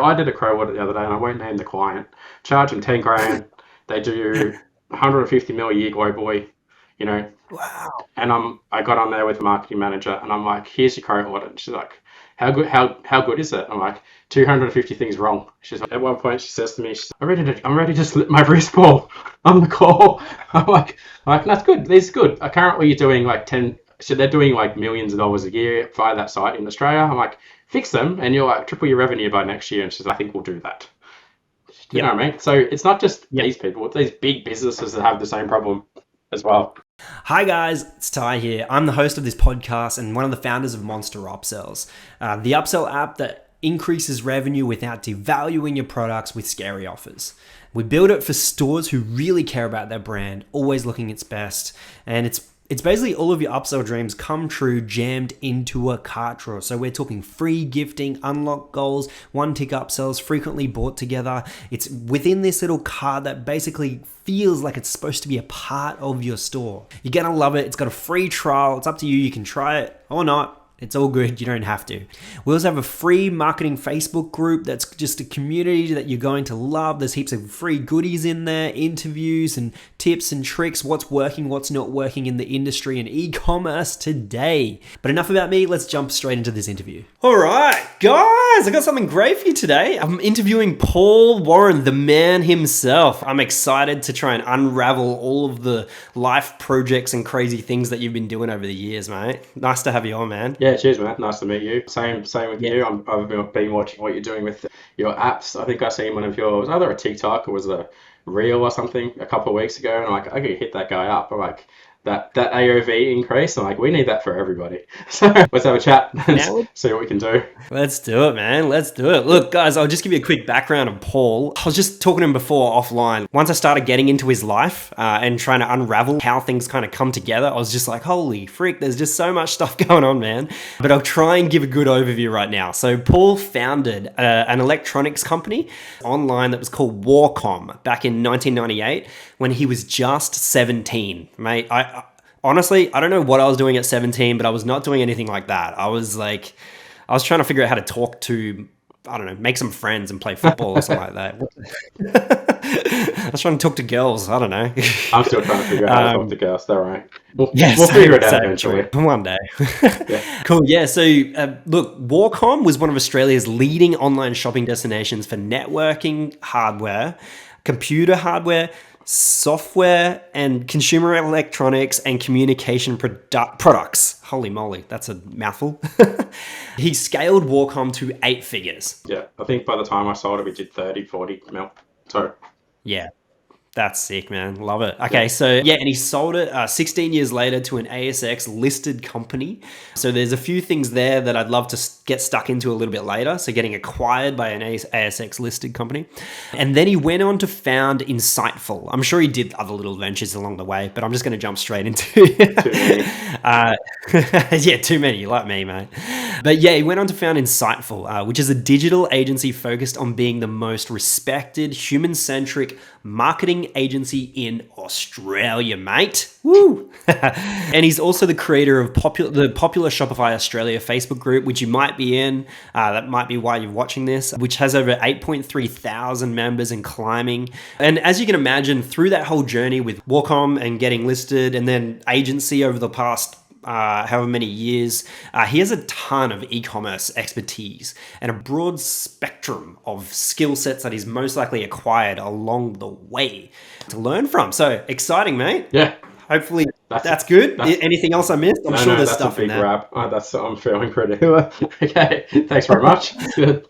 I did a crow audit the other day, and I won't name the client. Charge them 10 grand. They do 150 mil a year globally, you know. Wow. And I got on there with the marketing manager, and I'm like, "Here's your crow audit." And she's like, How good is it? I'm like, 250 things wrong. She's like, at one point she says to me, I'm ready to slip my wrist ball on the call. I'm like, that's good. This is good. Currently you're doing like 10. So they're doing like millions of dollars a year via that site in Australia. I'm like, fix them and you'll like triple your revenue by next year. And she's like, I think we'll do that. Do you know what I mean? So it's not just these people, it's these big businesses that have the same problem as well. Hi guys, it's Ty here. I'm the host of this podcast and one of the founders of MonsterUpsells, the upsell app that increases revenue without devaluing your products with scary offers. We build it for stores who really care about their brand, always looking its best, and it's basically all of your upsell dreams come true jammed into a cart drawer. So we're talking free gifting, unlock goals, one-tick upsells, frequently bought together. It's within this little cart that basically feels like it's supposed to be a part of your store. You're gonna love it. It's got a free trial. It's up to you. You can try it or not. It's all good. You don't have to. We also have a free marketing Facebook group that's just a community that you're going to love. There's heaps of free goodies in there, interviews and tips and tricks, what's working, what's not working in the industry and e-commerce today. But enough about me. Let's jump straight into this interview. All right, guys, I got something great for you today. I'm interviewing Paul Warren, the man himself. I'm excited to try and unravel all of the life projects and crazy things that you've been doing over the years, mate. Nice to have you on, man. Yeah, cheers, man. Nice to meet you. Same with you. I've been watching what you're doing with your apps. I think I seen one of yours, either a TikTok or was a reel or something a couple of weeks ago, and I'm like, I could hit that guy up. I'm like, that AOV increase. I'm like, we need that for everybody. So let's have a chat and see what we can do. Let's do it, man. Let's do it. Look, guys, I'll just give you a quick background of Paul. I was just talking to him before offline. Once I started getting into his life and trying to unravel how things kind of come together, I was just like, holy frick, there's just so much stuff going on, man. But I'll try and give a good overview right now. So Paul founded an electronics company online that was called Warcom back in 1998 when he was just 17, mate. Honestly, I don't know what I was doing at 17, but I was not doing anything like that. I was trying to figure out how to talk to, I don't know, make some friends and play football or something like that. I was trying to talk to girls. I don't know. I'm still trying to figure out how to talk to girls. They're right. We'll figure it out eventually. One day. Yeah. Cool. Yeah. So look, Warcom was one of Australia's leading online shopping destinations for networking hardware, computer hardware, software and consumer electronics and communication products. Holy moly, that's a mouthful. He scaled Warcom to 8 figures. Yeah, I think by the time I sold it, we did 30, 40 mil. So yeah. That's sick, man. Love it. Okay, so yeah, and he sold it 16 years later to an ASX listed company. So there's a few things there that I'd love to get stuck into a little bit later. So getting acquired by an ASX listed company. And then he went on to found Insiteful. I'm sure he did other little ventures along the way, but I'm just going to jump straight into it. Yeah, too many, like me, mate. But yeah, he went on to found Insiteful, which is a digital agency focused on being the most respected, human-centric marketing agency in Australia, mate. Woo! And he's also the creator of the popular Shopify Australia Facebook group, which you might be in. That might be why you're watching this, which has over 8.3 thousand members and climbing. And as you can imagine, through that whole journey with Warcom and getting listed and then agency over the past however many years, he has a ton of e-commerce expertise and a broad spectrum of skill sets that he's most likely acquired along the way to learn from. So exciting, mate. Yeah. Hopefully that's good. Anything else I missed? I'm sure there's stuff in there. I'm feeling pretty. Okay. Thanks very much. Good.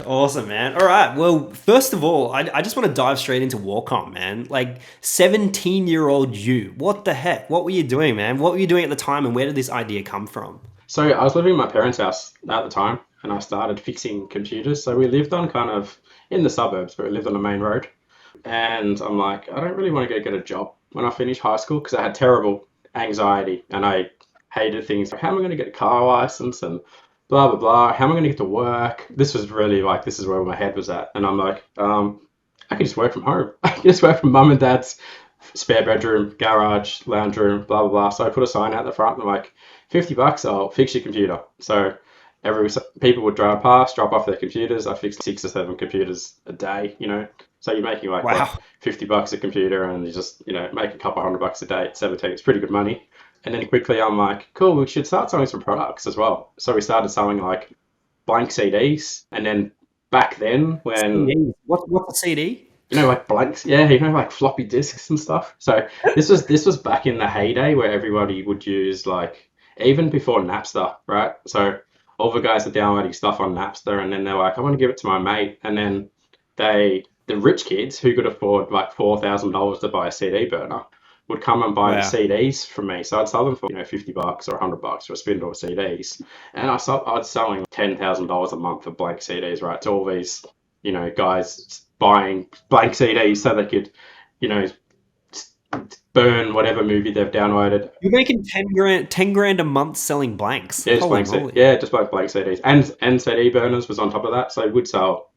Awesome, man. All right. Well, first of all, I just want to dive straight into Warcom, man. Like 17-year-old you. What the heck? What were you doing, man? What were you doing at the time and where did this idea come from? So I was living in my parents' house at the time and I started fixing computers. So we lived on kind of in the suburbs, but we lived on a main road. And I'm like, I don't really want to go get a job when I finish high school because I had terrible anxiety and I hated things. How am I going to get a car license and blah, blah, blah. How am I going to get to work? This was really like, this is where my head was at. And I'm like, I can just work from home. I can just work from mum and dad's spare bedroom, garage, lounge room, blah, blah, blah. So I put a sign out the front and I'm like, $50, I'll fix your computer. So people would drive past, drop off their computers. I fixed 6 or 7 computers a day, So you're making like Wow. what, $50 a computer, and you just make a couple $100 a day at 17. It's pretty good money. And then quickly I'm like, cool, we should start selling some products as well. So we started selling like blank CDs, and then back then when CDs. What's a CD? like blanks, yeah, like floppy disks and stuff. So this was back in the heyday where everybody would use like even before Napster, right? So all the guys are downloading stuff on Napster, and then they're like, I want to give it to my mate, and then the rich kids who could afford like $4,000 to buy a CD burner would come and buy the Wow. CDs from me. So I'd sell them for $50 or $100 for a spindle of CDs, and I was selling $10,000 a month of blank CDs, right? To all these guys buying blank CDs so they could, burn whatever movie they've downloaded. You're making 10 grand a month selling blanks. Yeah, just Holy blank moly. yeah, just blank CDs, and CD burners was on top of that. So we'd sell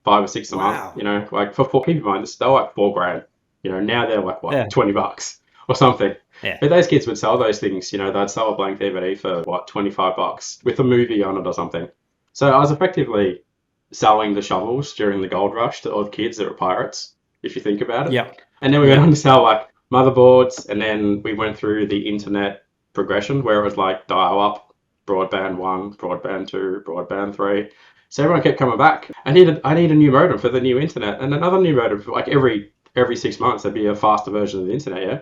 5 or 6 a Wow. month. Like for keep in mind, they're like $4,000. Now they're like what, Yeah. $20 or something. Yeah. But those kids would sell those things. They'd sell a blank DVD for what, $25 with a movie on it or something. So I was effectively selling the shovels during the gold rush to all the kids that were pirates, if you think about it. Yeah. And then we went on to sell like motherboards, and then we went through the internet progression where it was like dial-up, broadband 1, broadband 2, broadband 3. So everyone kept coming back. I need a new modem for the new internet, and another new modem for like every 6 months. There'd be a faster version of the internet, yeah.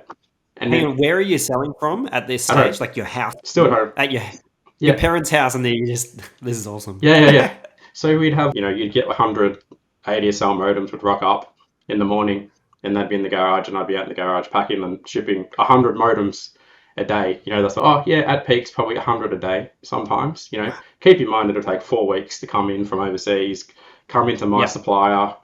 And Hang then on, where are you selling from at this At home. stage? Like your house? Still at home. At your Yeah. parents' house, and then you just, this is awesome. Yeah. So we'd have, you'd get 100 ADSL modems would rock up in the morning, and they'd be in the garage, and I'd be out in the garage packing and shipping 100 modems a day. That's like, at peaks, probably 100 a day sometimes. Keep in mind it'll take 4 weeks to come in from overseas, come into my supplier,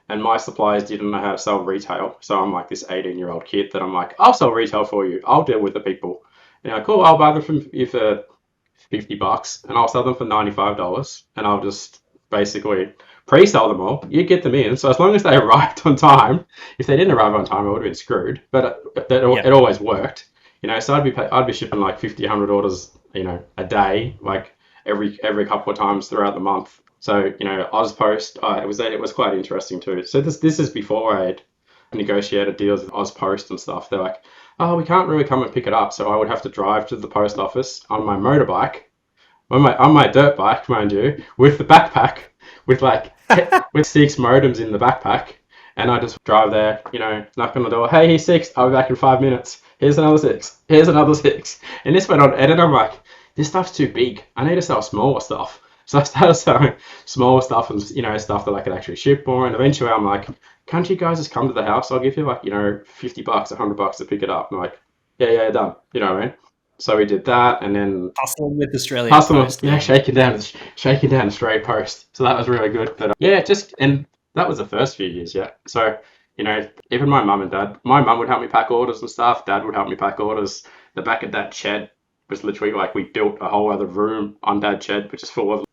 and my suppliers didn't know how to sell retail. So I'm like this 18-year-old kid that I'm like, I'll sell retail for you. I'll deal with the people. Cool, I'll buy them from you for $50, and I'll sell them for $95, and I'll just basically pre-sell them all. You get them in, so as long as they arrived on time. If they didn't arrive on time, I would have been screwed. But it always worked. So I'd be shipping like 50, 100 orders, a day, like every couple of times throughout the month. So Ozpost, it was quite interesting too. So this is before I had negotiated deals with Ozpost and stuff. They're like, oh, we can't really come and pick it up, so I would have to drive to the post office on my motorbike, on my dirt bike, mind you, with the backpack, with like with 6 modems in the backpack, and I just drive there, knock on the door. Hey, here's 6. I'll be back in 5 minutes. Here's another 6. Here's another 6. And this went on, and then I'm like, this stuff's too big. I need to sell smaller stuff. So I started selling smaller stuff and stuff that I could actually ship more. And eventually I'm like, can't you guys just come to the house? I'll give you like $50, $100 to pick it up. I'm like, yeah, done. You know what I mean? So we did that, and then Hustling with Australia Post. shaking down Australia Post. So that was really good. But and that was the first few years, yeah. So even my mum and dad, my mum would help me pack orders and stuff. Dad would help me pack orders. The back of that shed was literally like we built a whole other room on Dad's shed, which is full of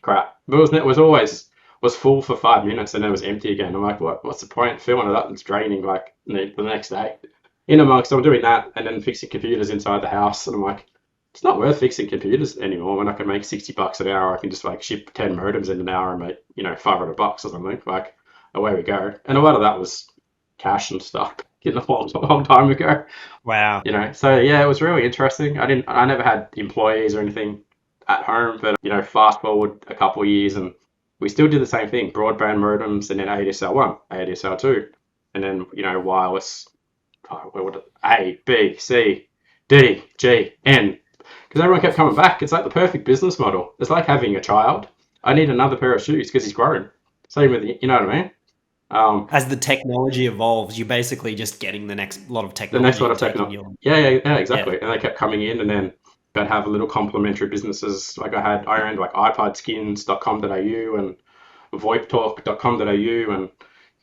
crap. But it was full for 5 minutes, and then it was empty again. I'm like, what's the point filling it up? It's draining like the next day. In amongst, I'm doing that and then fixing computers inside the house, and I'm like, it's not worth fixing computers anymore when I can make $60 an hour. I can just like ship 10 modems in an hour and make $500 or something. Like, away we go. And a lot of that was cash and stuff, getting a long time ago. Wow. So yeah, it was really interesting. I never had employees or anything at home, but fast forward a couple of years, and we still did the same thing: broadband modems, and then ADSL 1, ADSL 2, and then wireless. A, B, C, D, G, N. Because everyone kept coming back. It's like the perfect business model. It's like having a child. I need another pair of shoes because he's grown. Same with, you know what I mean? As the technology evolves, you're basically just getting the next lot of technology. The next lot of technology. Yeah, exactly. Yeah. And they kept coming in, and then they'd have little complementary businesses. Like I owned like iPodskins.com.au and VoIPtalk.com.au, and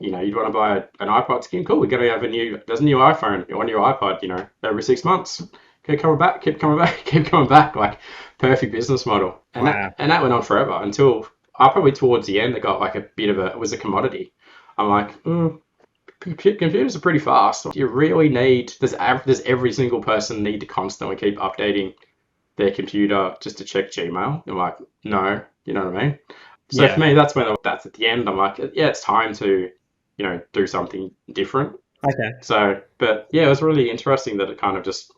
you'd want to buy an iPod skin. Cool, we're going to have there's a new iPhone on your iPod, every 6 months. Keep coming back. Like, perfect business model. And wow. that went on forever until probably towards the end, it got like it was a commodity. I'm like, computers are pretty fast. You really need, does every single person need to constantly keep updating their computer just to check Gmail? I'm like, no, you know what I mean? So for Yeah. me, that's that's at the end. I'm like, yeah, it's time to, do something different. Okay. So, but yeah, it was really interesting that it kind of just,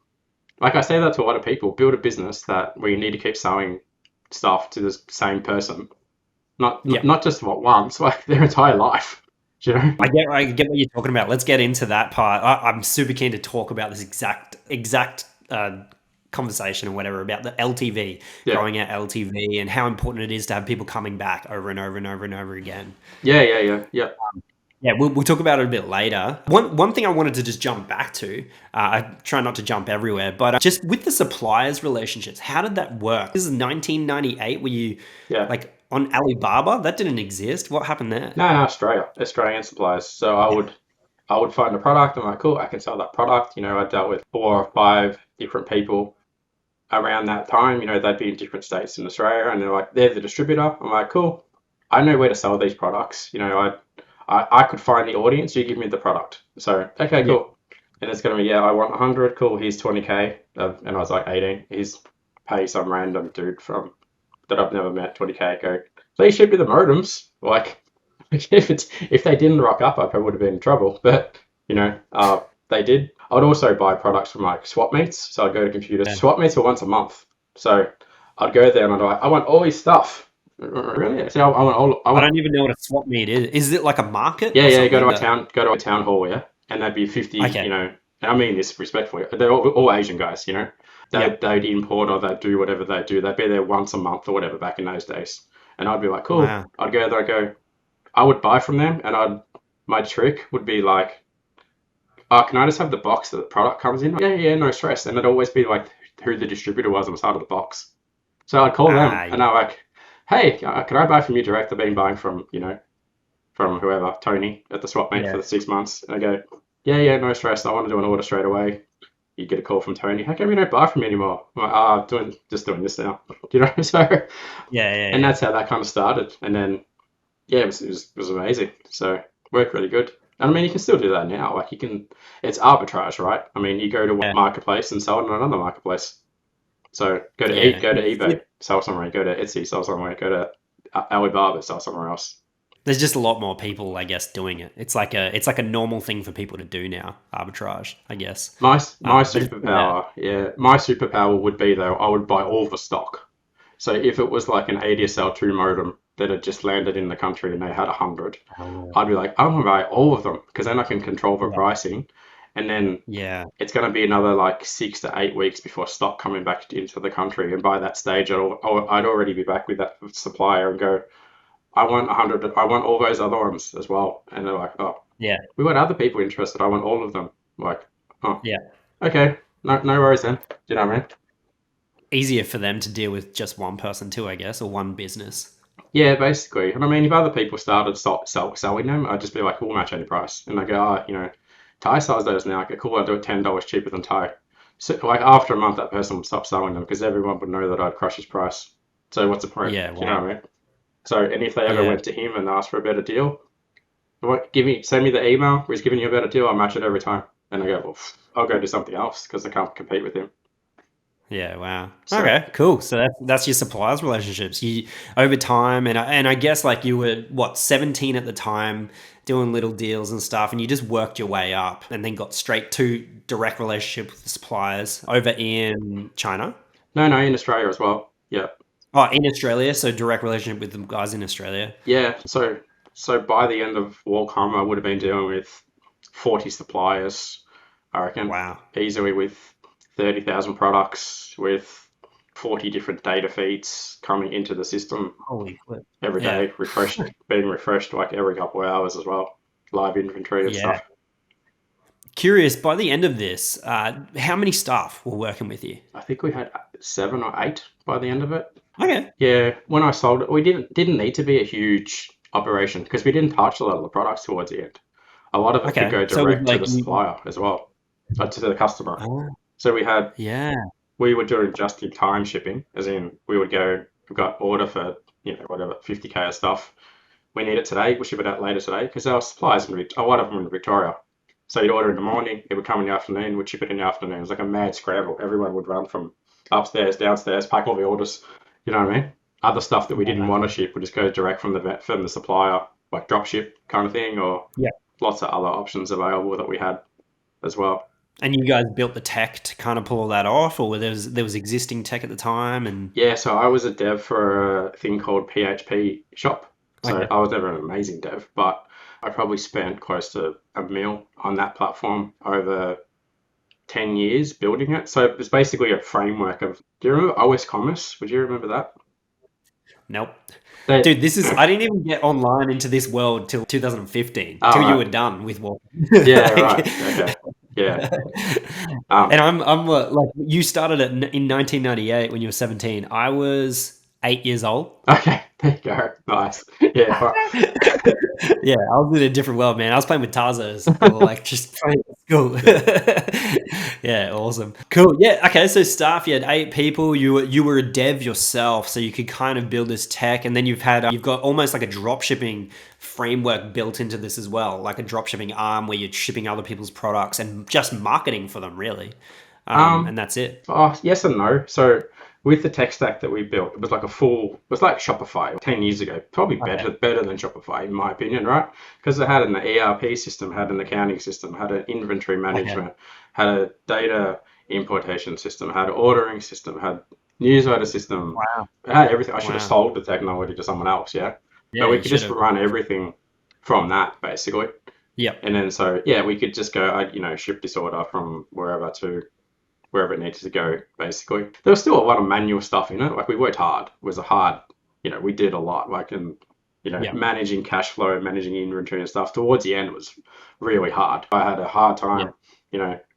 like I say that to a lot of people, build a business that where you need to keep selling stuff to the same person, not Yeah. not just once, like their entire life. Do you know? I get what you're talking about. Let's get into that part. I'm super keen to talk about this exact conversation or whatever about the LTV, Yeah, growing out LTV, and how important it is to have people coming back over and over and over and over again. yeah. Yeah, we'll talk about it a bit later. One thing I wanted to just jump back to, I try not to jump everywhere, but just with the suppliers relationships, how did that work? This is 1998. Were you Yeah. like on Alibaba? That didn't exist. What happened there? No, Australian suppliers. So I would find a product. I'm like, cool, I can sell that product. I dealt with 4 or 5 different people around that time. They'd be in different states in Australia, and they're like, they're the distributor. I'm like, cool, I know where to sell these products. I could find the audience. You give me the product. So okay, Yeah. cool. And it's gonna be, yeah, I want 100. Cool. Here's 20K. And I was like 18. Here's pay some random dude from that I've never met 20K. Go, please ship me the modems. Like, if they didn't rock up, I probably would have been in trouble. But they did. I'd also buy products from like swap meets. So I'd go to computers. Yeah. Swap meets were once a month. So I'd go there and I'd be like, I want all this stuff. Really? So I want all. I don't even know what a swap meet is. Is it like a market Yeah, or yeah. Go to something? go to a town hall, yeah, and there'd be 50. Okay. And I mean this respectfully. They're all Asian guys. Yeah. They'd import or they'd do whatever they do. They'd be there once a month or whatever back in those days. And I'd be like, cool. Wow. I'd go there. I would buy from them, and my trick would be like, oh, can I just have the box that the product comes in? Yeah, yeah, no stress. And it'd always be like who the distributor was on the side of the box. So I'd call them, and Yeah. I'm like, hey, can I buy from you direct? I've been buying from, from whoever, Tony, at the swap meet Yeah. for the 6 months. And I go, yeah, yeah, no stress. I want to do an order straight away. You get a call from Tony. How come you don't buy from me anymore? I'm like, just doing this now. Do you know? So, Yeah. Yeah. and Yeah. that's how that kind of started. And then, yeah, it was amazing. So, worked really good. And I mean, you can still do that now. Like, it's arbitrage, right? I mean, you go to one Yeah. marketplace and sell it on another marketplace. So, go to Yeah. eBay, sell somewhere. Go to Etsy, sell somewhere. Go to Alibaba, sell somewhere else. There's just a lot more people, I guess, doing it. It's like a normal thing for people to do now. Arbitrage, I guess. My Yeah. superpower, yeah, my superpower would be though I would buy all the stock. So if it was like an ADSL2 modem that had just landed in the country and they had 100, Oh, I'd be like, I'm gonna buy all of them because then I can control the yeah. pricing, and then Yeah. it's gonna be another like 6 to 8 weeks before stock coming back into the country, and by that stage I'd already be back with that supplier and go, I want 100, I want all those other ones as well, and they're like, oh, Yeah. we want other people interested. I want all of them. Like, oh, Yeah. okay, no worries then. Do you know what I mean? Easier for them to deal with just one person too, I guess, or one business. Yeah, basically. And I mean, if other people started selling them, I'd just be like, we'll match any price. And I go, Thai sells those now. Okay, cool. I'll do it $10 cheaper than Thai. So, like after a month, that person would stop selling them because everyone would know that I'd crush his price. So what's the point? Yeah. Do you know what Wow. I mean? So, and if they ever Yeah. went to him and asked for a better deal, send me the email where he's giving you a better deal. I'll match it every time. And I go, well, I'll go do something else because I can't compete with him. Yeah, wow. So Okay, cool. So that's your suppliers relationships. You over time, and I guess like you were what 17 at the time, doing little deals and stuff, and you just worked your way up, and then got straight to direct relationship with the suppliers over in China. no, in Australia as well. Yeah. Oh, in Australia, so direct relationship with the guys in Australia. Yeah, so by the end of Warcom, I would have been dealing with 40 suppliers, I reckon, Wow. easily with 30,000 products, with 40 different data feeds coming into the system Holy flip. every Yeah. day, being refreshed like every couple of hours as well, live inventory of Yeah. stuff. Curious. By the end of this, how many staff were working with you? I think we had 7 or 8 by the end of it. Okay. Yeah, when I sold it, we didn't need to be a huge operation because we didn't touch a lot of the products towards the end. A lot of it could Okay. go So it was direct to like the supplier as well, to the customer. oh, So yeah. we were doing just in time shipping, as in we've got order for, whatever, 50K of stuff. We need it today, we'll ship it out later today because our suppliers, a lot of them in Victoria. So you'd order in the morning, it would come in the afternoon, we'd ship it in the afternoon. It was like a mad scramble. Everyone would run from upstairs, downstairs, pack all the orders. You know what I mean? Other stuff that we didn't want to ship would just go direct from the supplier, like drop ship kind of thing, or Yeah. lots of other options available that we had as well. And you guys built the tech to kind of pull all that off, or there was existing tech at the time? And Yeah, so I was a dev for a thing called PHP Shop. So Okay. I was never an amazing dev, but I probably spent close to $1 million on that platform over 10 years building it. So it was basically a framework of, do you remember OS Commerce? Would you remember that? Nope. They, Dude, I didn't even get online into this world till 2015, oh, till you right. were done with Warcom. Yeah, right. Okay. Yeah. And I'm like, you started it in 1998 when you were 17. I was 8 years old. Okay. There you go. Nice. Yeah. Yeah, I was in a different world, man. I was playing with Tarzos or like just playing at school. Yeah, awesome. Cool. Yeah, okay, so staff, you had 8 people. You were a dev yourself, so you could kind of build this tech, and then you've got almost like a drop shipping framework built into this as well, like a drop shipping arm where you're shipping other people's products and just marketing for them, really. And that's it. Oh, yes and no. So with the tech stack that we built, it was like it was like Shopify 10 years ago. Probably better than Shopify, in my opinion, right? Because it had an ERP system, had an accounting system, had an inventory management, had a data importation system, had an ordering system, had newsletter system. Wow. It had everything. I should have Wow. sold the technology to someone else, yeah? Yeah, But we you could just should've. run everything from that, basically. Yep. And then so, yeah, we could just go, ship this order from wherever to wherever it needed to go, basically. There was still a lot of manual stuff in it. Like we worked hard. It was a hard, we did a lot. Like Yeah. managing cash flow, managing inventory and stuff. Towards the end, it was really hard. I had a hard time,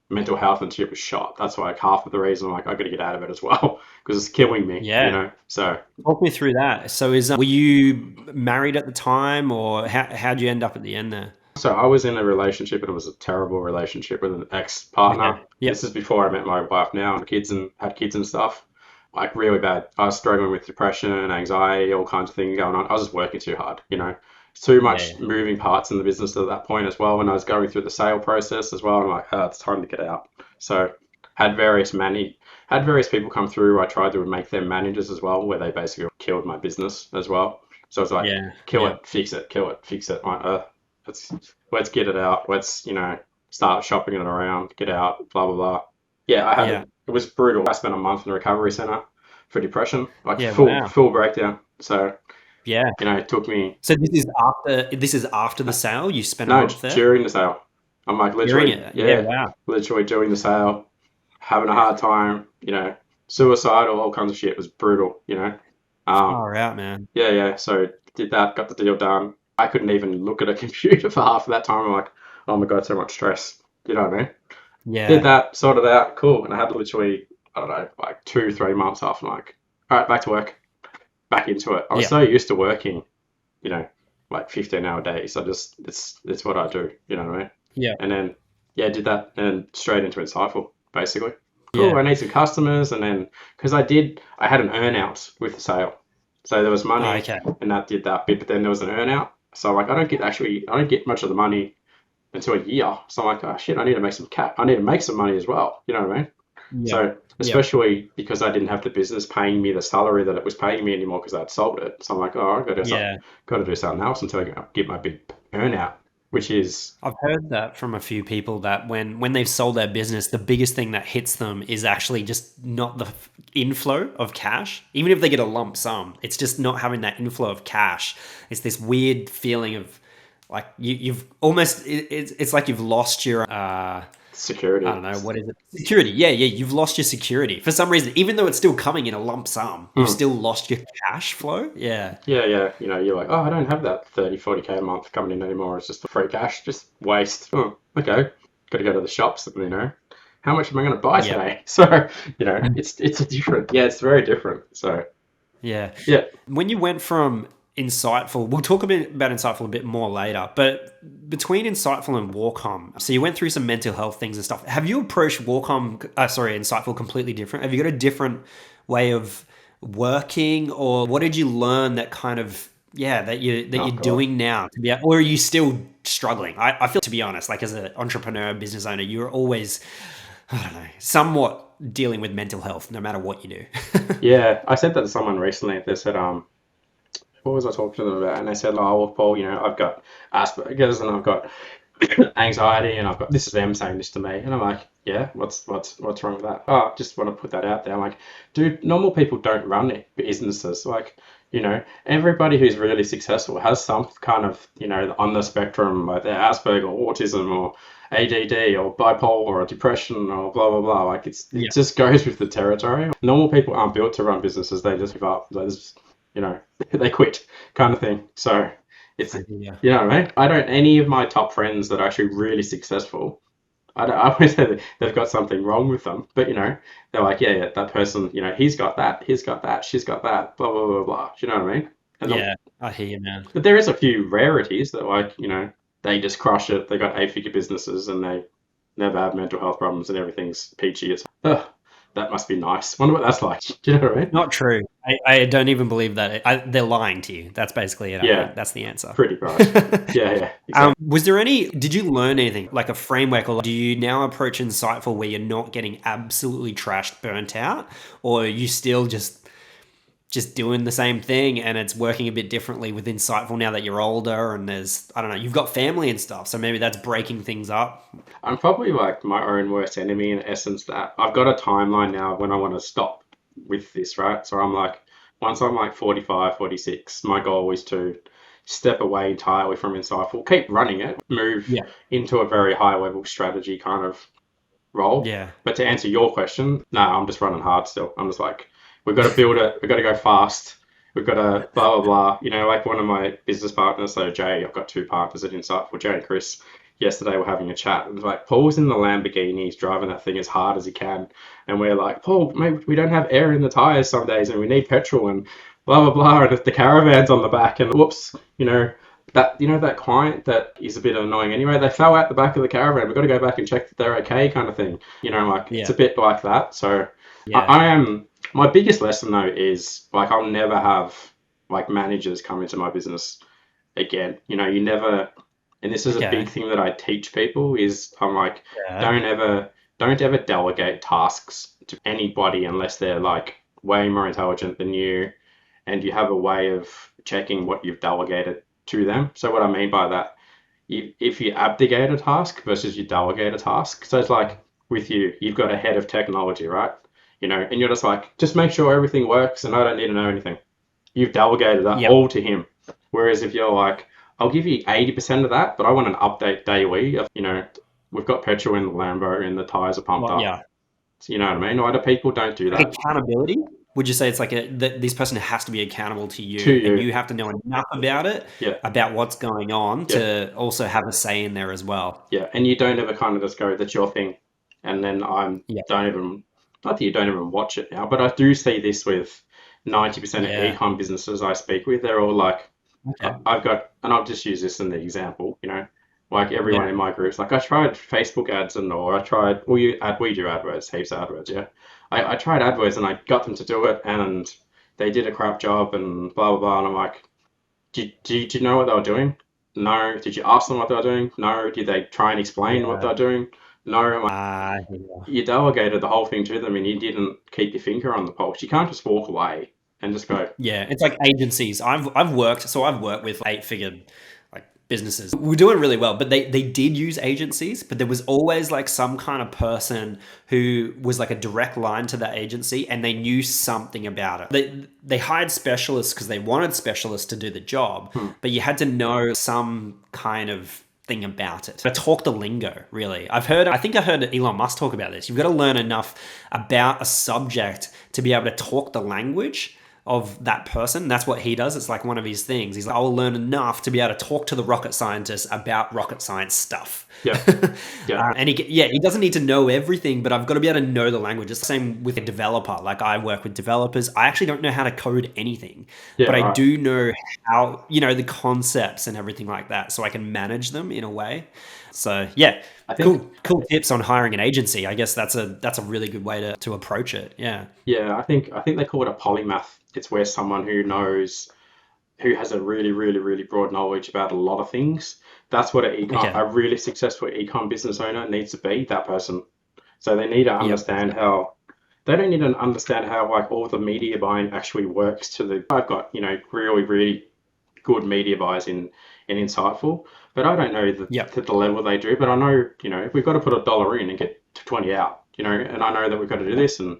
mental health and shit was shot. That's why like half of the reason I'm like, I got to get out of it as well because it's killing me, Yeah. So Walk me through that. So were you married at the time, or how'd you end up at the end there? So I was in a relationship and it was a terrible relationship with an ex-partner. Okay. Yep. This is before I met my wife now and had kids and stuff. Like really bad. I was struggling with depression and anxiety, all kinds of things going on. I was just working too hard, Too much Yeah. moving parts in the business at that point as well. When I was going through the sale process as well, I'm like, it's time to get out. So had various people come through. I tried to make them managers as well, where they basically killed my business as well. So it's like, Yeah. kill it, fix it, kill it, fix it. I'm like, let's get it out. Let's start shopping it around, get out, blah blah blah. Yeah, it was brutal. I spent a month in a recovery center for depression, like Yeah. full Wow. full breakdown. So Yeah. it took me So this is after the sale. You spent a no month there during the sale. I'm like during literally, it. Yeah. Wow. literally during the sale, having a hard time. Suicidal, all kinds of shit. It was brutal. Far out, man. Yeah. So did that, got the deal done. I couldn't even look at a computer for half of that time. I'm like, oh my God, so much stress. You know what I mean? Yeah. Did that, sorted out, cool. And I had literally, I don't know, like 2-3 months off. I'm like, all right, back to work, back into it. I was Yeah. so used to working, like 15-hour days. It's what I do. You know what I mean? Yeah. And then, yeah, did that and then straight into Insiteful, basically. Cool, Yeah. I need some customers. And then, because I had an earn out with the sale. So there was money Oh, okay. and that did that bit, but then there was an earn out. So like, I don't get much of the money until a year. So I'm like, oh shit, I need to make some money as well. You know what I mean? Yeah. So especially because I didn't have the business paying me the salary that it was paying me anymore because I'd sold it. So I'm like, oh, I've got to do something else until I get my big earnout, which is I've heard that from a few people that when they've sold their business, the biggest thing that hits them is actually just not the inflow of cash. Even if they get a lump sum, it's just not having that inflow of cash. It's this weird feeling of like you've almost it's like you've lost your security. I don't know, what is it? Security. Yeah, you've lost your security for some reason. Even though it's still coming in a lump sum, you've still lost your cash flow. Yeah. Yeah. You're like, oh, I don't have that 30-40K a month coming in anymore. It's just the free cash, just waste. Oh, okay. Got to go to the shops and, how much am I going to buy today? So, it's a different. Yeah, it's very different. So, Yeah. yeah. When you went from Insiteful, we'll talk a bit about Insiteful a bit more later, but between Insiteful and Warcom, so you went through some mental health things and stuff. Have you approached Insiteful completely different? Have you got a different way of working, or what did you learn that kind of, that you're doing now to be, or are you still struggling? I feel, to be honest, like as an entrepreneur, business owner, you're always, I don't know, somewhat dealing with mental health no matter what you do. Yeah, I said that to someone recently. They said, what was I talking to them about? And they said, oh, well, Paul, I've got Asperger's and I've got anxiety and I've got this is them saying this to me. And I'm like, yeah, what's wrong with that? Oh, I just want to put that out there. I'm like, dude, normal people don't run it businesses. Like, everybody who's really successful has some kind of, on the spectrum, like they're Asperger or autism or ADD or bipolar or depression or blah, blah, blah. Like it just goes with the territory. Normal people aren't built to run businesses. They just give up. They just, they quit kind of thing. So it's, you know what I mean? I don't, any of my top friends that are actually really successful, I always say that they've got something wrong with them, but they're like, yeah, that person, he's got that, she's got that, blah, blah, blah, blah. Do you know what I mean? And I hear you, man. but there is a few rarities that they just crush it. They got 8-figure businesses and they never have mental health problems and everything's peachy. It's, that must be nice. Wonder what that's like. Do you know what I mean? Not true. I don't even believe that. They're lying to you. That's basically it. Yeah. I think that's the answer. Pretty right. Yeah. Exactly. Did you learn anything, like a framework, or do you now approach Insightful where you're not getting absolutely trashed, burnt out, or are you still just doing the same thing and it's working a bit differently with Insightful now that you're older and there's, I don't know, you've got family and stuff, so maybe that's breaking things up? I'm probably like my own worst enemy in essence, that I've got a timeline now when I want to stop with this, right? So I'm like, once I'm like 45, 46, my goal is to step away entirely from Insightful, keep running it, move into a very high level strategy kind of role. Yeah. But to answer your question, no, I'm just running hard still. I'm just like, we've got to build it. We've got to go fast. We've got to blah, blah, blah. Like one of my business partners, so Jay, I've got 2 partners at Insightful, Jay and Chris. Yesterday we're having a chat. It was like, Paul's in the Lamborghini. He's driving that thing as hard as he can. And we're like, Paul, maybe we don't have air in the tires some days and we need petrol and blah, blah, blah. And the caravan's on the back and whoops, that client that is a bit annoying anyway, they fell out the back of the caravan. We've got to go back and check that they're okay kind of thing. It's a bit like that. So I am... My biggest lesson though is like I'll never have like managers come into my business again. You never, and this is a big thing that I teach people is I'm like, don't ever delegate tasks to anybody unless they're like way more intelligent than you and you have a way of checking what you've delegated to them. So what I mean by that, if you abdicate a task versus you delegate a task. So it's like with you've got a head of technology, right? And you're just like, just make sure everything works and I don't need to know anything. You've delegated that all to him. Whereas if you're like, I'll give you 80% of that, but I want an update daily of, we've got petrol in the Lambo and the tires are pumped up. Yeah. So, you know what I mean? Other people don't do that. Like accountability? Would you say it's like this person has to be accountable to you and you have to know enough about it, about what's going on to also have a say in there as well? Yeah. And you don't ever kind of just go, that's your thing. And then not that you don't even watch it now, but I do see this with 90% of ecom businesses I speak with. They're all like, I've got, and I'll just use this in the example, like everyone in my groups, like I tried Facebook ads or I tried, we do AdWords, heaps of AdWords, yeah. I tried AdWords and I got them to do it and they did a crap job and blah, blah, blah. And I'm like, did you know what they were doing? No. Did you ask them what they were doing? No. Did they try and explain what they're doing? No, you delegated the whole thing to them and you didn't keep your finger on the pulse. You can't just walk away and just go. Yeah, it's like agencies. I've worked with 8-figure like businesses. We're doing really well, but they did use agencies, but there was always like some kind of person who was like a direct line to that agency and they knew something about it. They hired specialists because they wanted specialists to do the job, but you had to know some kind of thing about it. But talk the lingo, really. I think I heard Elon Musk talk about this. You've got to learn enough about a subject to be able to talk the language of that person. That's what he does. It's like one of his things. He's like, I will learn enough to be able to talk to the rocket scientists about rocket science stuff. Yeah. And he doesn't need to know everything, but I've got to be able to know the language. It's the same with a developer. Like I work with developers. I actually don't know how to code anything, but I do know how, the concepts and everything like that. So I can manage them in a way. So yeah, cool tips on hiring an agency. I guess that's a really good way to approach it. Yeah. Yeah. I think they call it a polymath. It's where someone who has a really, really, really broad knowledge about a lot of things. That's what a really successful ecom business owner needs to be, that person. So they need to understand how they don't even understand how like all the media buying actually works. I've got really really good media buys in Insightful, but I don't know Yep. the level they do. But I know if we've got to put $1 in and get 20 out, and I know that we've got to do this. And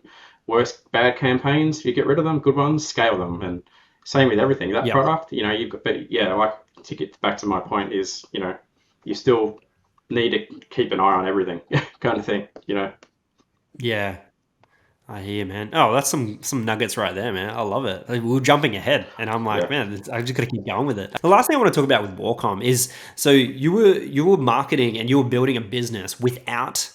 worst bad campaigns, you get rid of them. Good ones, scale them. And same with everything. That Yep. product, you've got. But yeah, like to get back to my point is, you still need to keep an eye on everything, kind of thing. Yeah. I hear, man. Oh, that's some nuggets right there, man. I love it. Like, we were jumping ahead, and I'm like, Yeah. man, I just got to keep going with it. The last thing I want to talk about with Warcom is, so you were marketing and you were building a business without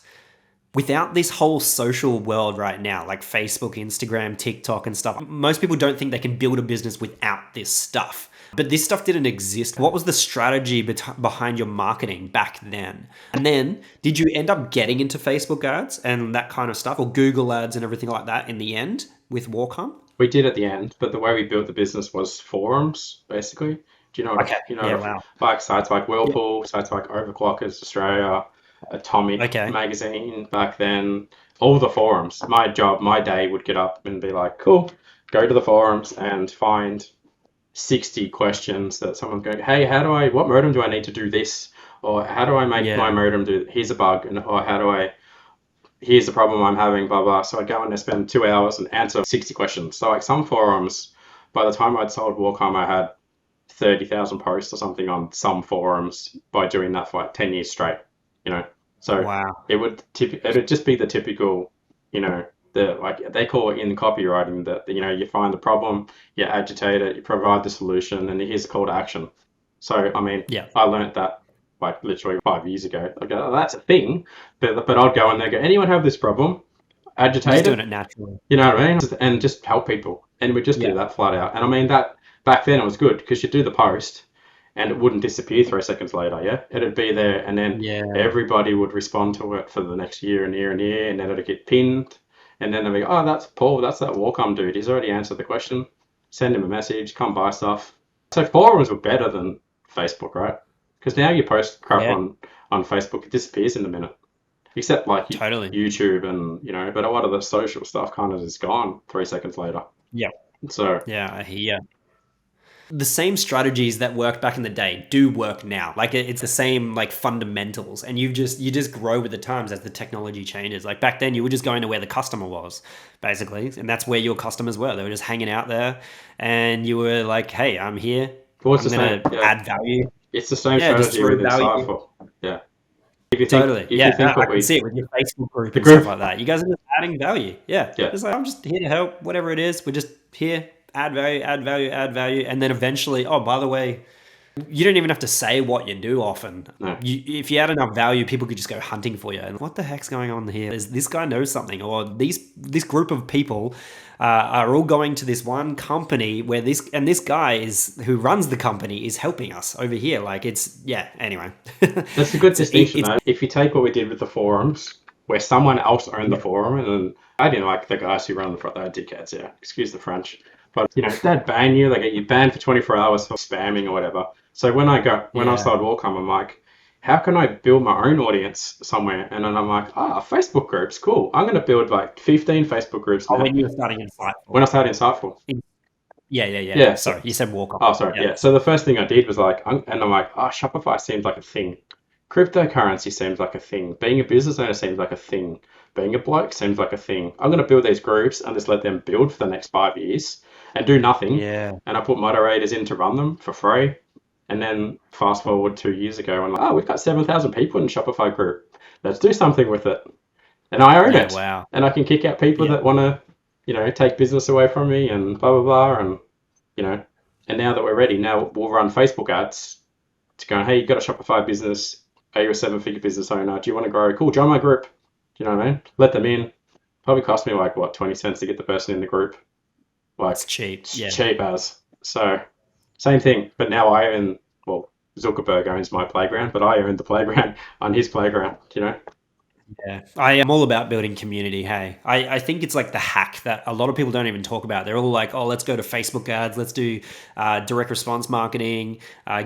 this whole social world right now, like Facebook, Instagram, TikTok, and stuff. Most people don't think they can build a business without this stuff. But this stuff didn't exist. What was the strategy behind your marketing back then? And then, did you end up getting into Facebook ads and that kind of stuff, or Google ads and everything like that in the end with Warcom? We did at the end, but the way we built the business was forums, basically. Do you know Okay. Yeah. Wow. like sites like Yeah. Whirlpool, sites like Overclockers Australia, Atomic Okay. Magazine back then, all the forums. My day would get up and be like, cool, go to the forums and find 60 questions that someone's going, hey, what modem do I need to do this? Or how do I make my Yeah. modem do, here's a bug, or here's the problem I'm having, blah, blah. So I go in and spend 2 hours and answer 60 questions. So like some forums, by the time I'd sold Warcom, I had 30,000 posts or something on some forums by doing that for like 10 years straight, you know? So Wow. it'd just be the typical, like they call it in copywriting that, you find the problem, you agitate it, you provide the solution, and here's a call to action. So, I mean, Yeah. I learned that like literally 5 years ago. I go, oh, that's a thing. But I'd go in there and go, anyone have this problem? You're just Agitate doing it, it naturally. you know what I mean? And just help people. And we just Yeah. do that flat out. And I mean, that back then it was good because you'd do the post and it wouldn't disappear 3 seconds later, yeah? It'd be there and then Yeah. everybody would respond to it for the next year and year and year, and then it'd get pinned. And then they'd be, oh, that's Paul, that's that Warcom dude. He's already answered the question. Send him a message, come buy stuff. So forums were better than Facebook, right? Because now you post crap Yeah. on Facebook, it disappears in a minute. Except like Totally. YouTube and, but a lot of the social stuff kind of is gone 3 seconds later. Yeah. So, Yeah. I hear. The same strategies that worked back in the day do work now. Like it's the same like fundamentals, and you just grow with the times as the technology changes. Like back then, you were just going to where the customer was, basically, and that's where your customers were. They were just hanging out there, and you were like, "Hey, I'm here. well, it's I'm the same. gonna Yeah, add value." it's the same Yeah, just strategy throw with value. Insiteful. Yeah. If you think, Totally. if Yeah, you think I what can we, see it with your Facebook group the and stuff group, like that. You guys are just adding value. Yeah, yeah, just like I'm just here to help. Whatever it is, we're just here. Add value, add value, add value, and then eventually, oh, by the way, you don't even have to say what you do often. no, If you add enough value, people could just go hunting for you. And what the heck's going on here? Is this guy knows something, or this group of people are all going to this one company where this guy is who runs the company is helping us over here. Like it's anyway. that's a good distinction It's though. If you take what we did with the forums, where someone else owned the yeah, forum, and then I didn't like the guys who run the front, they're dickheads, yeah, excuse the French. But, they'd ban you, they get you banned for 24 hours for spamming or whatever. So when I yeah. started Warcom, I'm like, how can I build my own audience somewhere? And then I'm like, Facebook groups, cool. I'm going to build like 15 Facebook groups Oh, now. when you were starting Insightful. When I started Insightful. Yeah. Yeah, Sorry, you said Warcom. oh, sorry, Yeah. yeah. So the first thing I did was like, and I'm like, Shopify seems like a thing. Cryptocurrency seems like a thing. Being a business owner seems like a thing. Being a bloke seems like a thing. I'm going to build these groups and just let them build for the next 5 years and do nothing. Yeah. And I put moderators in to run them for free. And then fast forward 2 years ago, and like, we've got 7,000 people in the Shopify group. Let's do something with it. And I own Yeah. it. Wow. And I can kick out people Yeah. that want to, take business away from me and blah, blah, blah. And, and now that we're ready, now we'll run Facebook ads to go, hey, you got a Shopify business. Are you a 7-figure business owner? Do you want to grow? Cool, join my group. Do you know what I mean? Let them in. Probably cost me like, 20 cents to get the person in the group. It's Like, cheap. it's Yeah. cheap as. So, same thing. But now I own, Zuckerberg owns my playground, but I own the playground on his playground. Yeah, I am all about building community. Hey, I think it's like the hack that a lot of people don't even talk about. They're all like, oh, let's go to Facebook ads, let's do direct response marketing,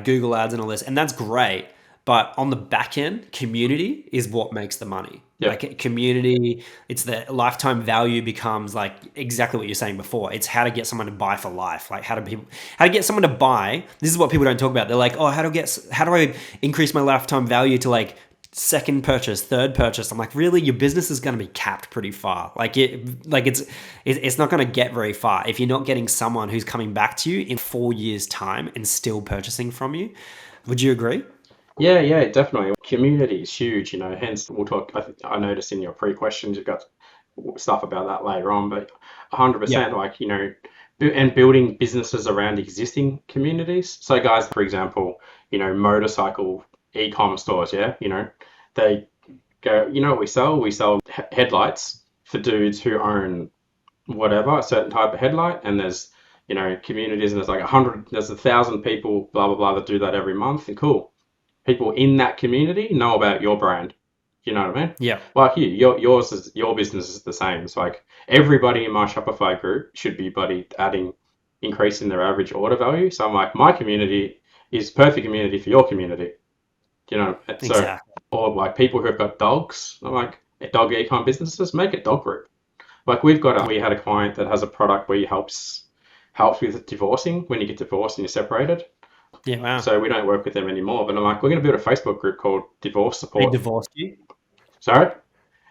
Google ads, and all this. And that's great. But on the back end, community is what makes the money. Yeah. Like community, it's the lifetime value becomes like exactly what you're saying before. It's how to get someone to buy for life. Like how to get someone to buy. This is what people don't talk about. They're like, oh, how do I increase my lifetime value to like second purchase, third purchase? I'm like, really? Your business is going to be capped pretty far. It's not going to get very far if you're not getting someone who's coming back to you in 4 years' time and still purchasing from you. Would you agree? Yeah, definitely. Community is huge, hence we'll talk. I noticed in your pre-questions you've got stuff about that later on, but 100% like, and building businesses around existing communities. So guys, for example, motorcycle ecom stores, yeah, they go, what we sell? We sell headlights for dudes who own whatever, a certain type of headlight, and there's, communities, and there's like 100, there's 1,000 people, blah, blah, blah, that do that every month, and cool. People in that community know about your brand. You know what I mean? Yeah. Like your business is the same. It's like everybody in my Shopify group should be increasing their average order value. So I'm like, my community is perfect community for your community. So, Exactly. or like people who have got dogs, I'm like, dog ecom businesses, make a dog group. Like we had a client that has a product where he helps with divorcing when you get divorced and you're separated. Yeah, wow. So we don't work with them anymore. But I'm like, we're going to build a Facebook group called Divorce They Support. divorced you? Sorry?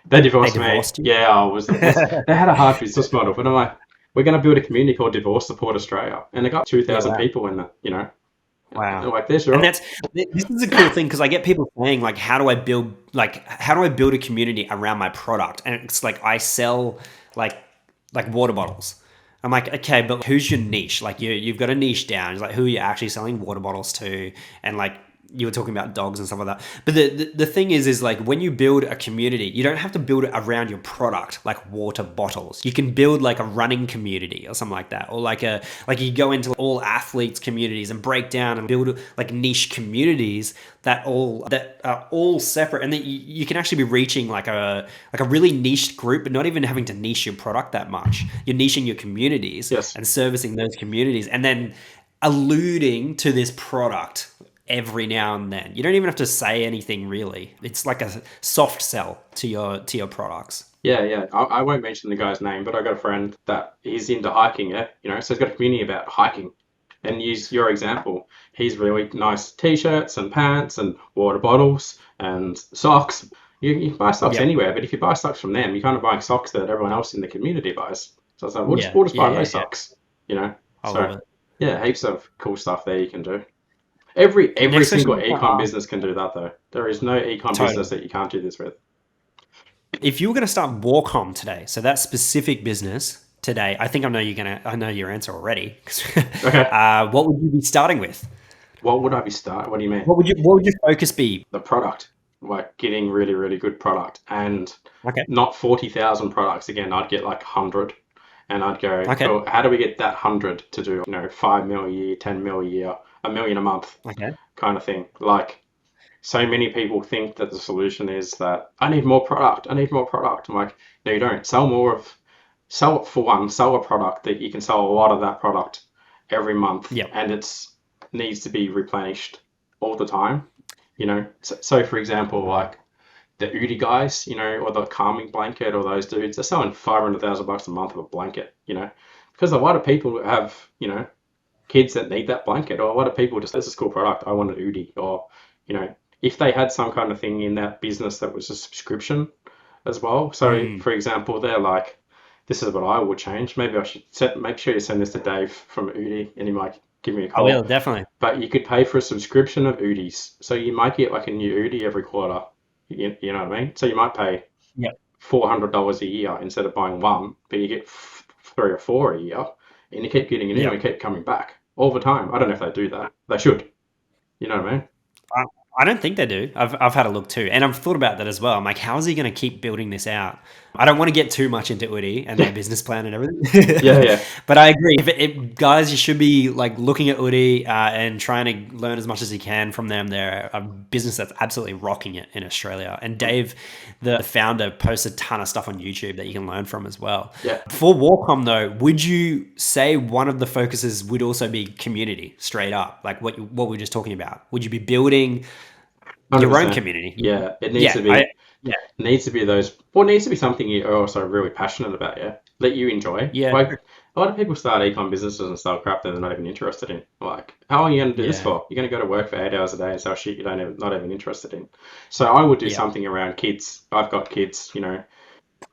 They divorced me. You? Yeah, they had a hard business model. But I'm like, we're going to build a community called Divorce Support Australia. And they got 2,000 people in that, Wow. They're like, this is a cool thing because I get people saying like, how do I build a community around my product? And it's like, I sell like water bottles. I'm like, okay, but who's your niche? Like you've got a niche down. It's like, who are you actually selling water bottles to? And like, you were talking about dogs and stuff like that. But the thing is like when you build a community, you don't have to build it around your product, like water bottles. You can build like a running community or something like that. Or like you go into all athletes communities and break down and build like niche communities that are all separate. And then you can actually be reaching like a really niched group, but not even having to niche your product that much. You're niching your communities and servicing those communities and then alluding to this product every now and then. You don't even have to say anything really. It's like a soft sell to your products. Yeah. I won't mention the guy's name, but I got a friend that he's into hiking, so he's got a community about hiking. And use your example. He's really nice t-shirts and pants and water bottles and socks. You buy socks anywhere, but if you buy socks from them, you're kind of buying socks that everyone else in the community buys. So it's like, we'll just buy those socks, I love it. Yeah, heaps of cool stuff there you can do. Every single ecom business can do that though. There is no ecom business that you can't do this with. If you were going to start Warcom today, so that specific business today, I think I know your answer already. Okay. What would you be starting with? What would I be starting? What do you mean? What would your focus be? The product, like getting really, really good product, and Okay. not 40,000 products. Again, I'd get like 100, and I'd go, Okay. oh, how do we get that 100 to do 5 mil a year, 10 mil a year, $1 million a month, kind of thing. Like, so many people think that the solution is that I need more product. I'm like, no, you don't. Sell a product that you can sell a lot of that product every month, and it's needs to be replenished all the time. So for example, like the Udi guys, or the calming blanket, or those dudes, they're selling $500,000 a month of a blanket, because a lot of people have, kids that need that blanket, or a lot of people just, this is a cool product, I want an Udi, or, if they had some kind of thing in that business that was a subscription as well. So for example, they're like, this is what I would change. Maybe I should make sure you send this to Dave from Udi, and he might give me a call. I will, definitely. But you could pay for a subscription of Udis. So you might get like a new Udi every quarter. You know what I mean? So you might pay $400 a year instead of buying one, but you get 3 or 4 a year, and you keep getting a new and keep coming back all the time. I don't know if they do that. They should. You know what I mean? I don't think they do. I've had a look too, and I've thought about that as well. I'm like, how is he going to keep building this out? I don't want to get too much into Udi and their business plan and everything. Yeah. But I agree. Guys, you should be like looking at Udi and trying to learn as much as you can from them. They're a business that's absolutely rocking it in Australia. And Dave, the founder, posts a ton of stuff on YouTube that you can learn from as well. Yeah. For Warcom though, would you say one of the focuses would also be community, straight up, like what we were just talking about? Would you be building Your own 100%. community. Yeah, it needs Yeah, to be. yeah, Needs to be those, or needs to be something you're also really passionate about, yeah, that you enjoy. yeah, Like, a lot of people start ecom businesses and sell crap that they're not even interested in. Like, how long are you going to do this yeah, for? You're going to go to work for 8 hours a day and sell shit you don't even, not even interested in. So I would do yeah. something around kids. I've got kids,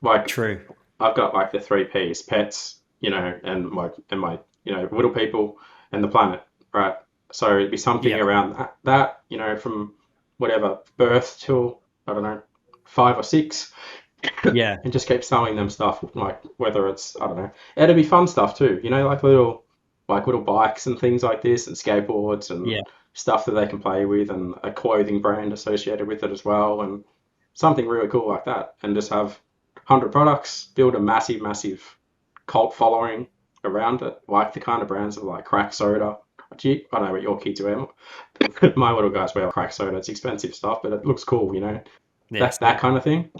like True. I've got like the three P's: pets, and my little people and the planet, right? So it'd be something Yeah, around that, from whatever birth till I don't know 5 or 6, yeah, and just keep selling them stuff, like whether it's I don't know. It'd be fun stuff too, like little bikes and things like this, and skateboards and yeah, stuff that they can play with, and a clothing brand associated with it as well, and something really cool like that, and just have 100 products, build a massive, massive cult following around it, like the kind of brands of like crack soda. I don't know what your kids wear. My little guys wear crack soda. It's expensive stuff, but it looks cool, yeah. that kind of thing.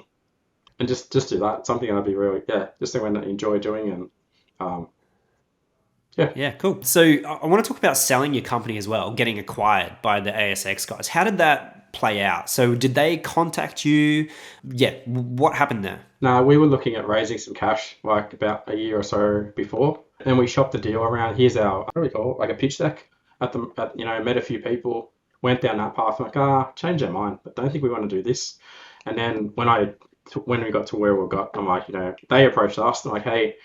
And just do that. Something I'd be really, yeah, just something I enjoy doing. And um, yeah. Yeah, cool. So I want to talk about selling your company as well, getting acquired by the ASX guys. How did that play out? So did they contact you? Yeah, what happened there? No, we were looking at raising some cash like about a year or so before, and we shopped the deal around. Here's our, what do we call it, like a pitch deck. Met a few people, went down that path. I'm like, change our mind, but don't think we want to do this. And then when we got to where we got, I'm like, they approached us. And like, hey,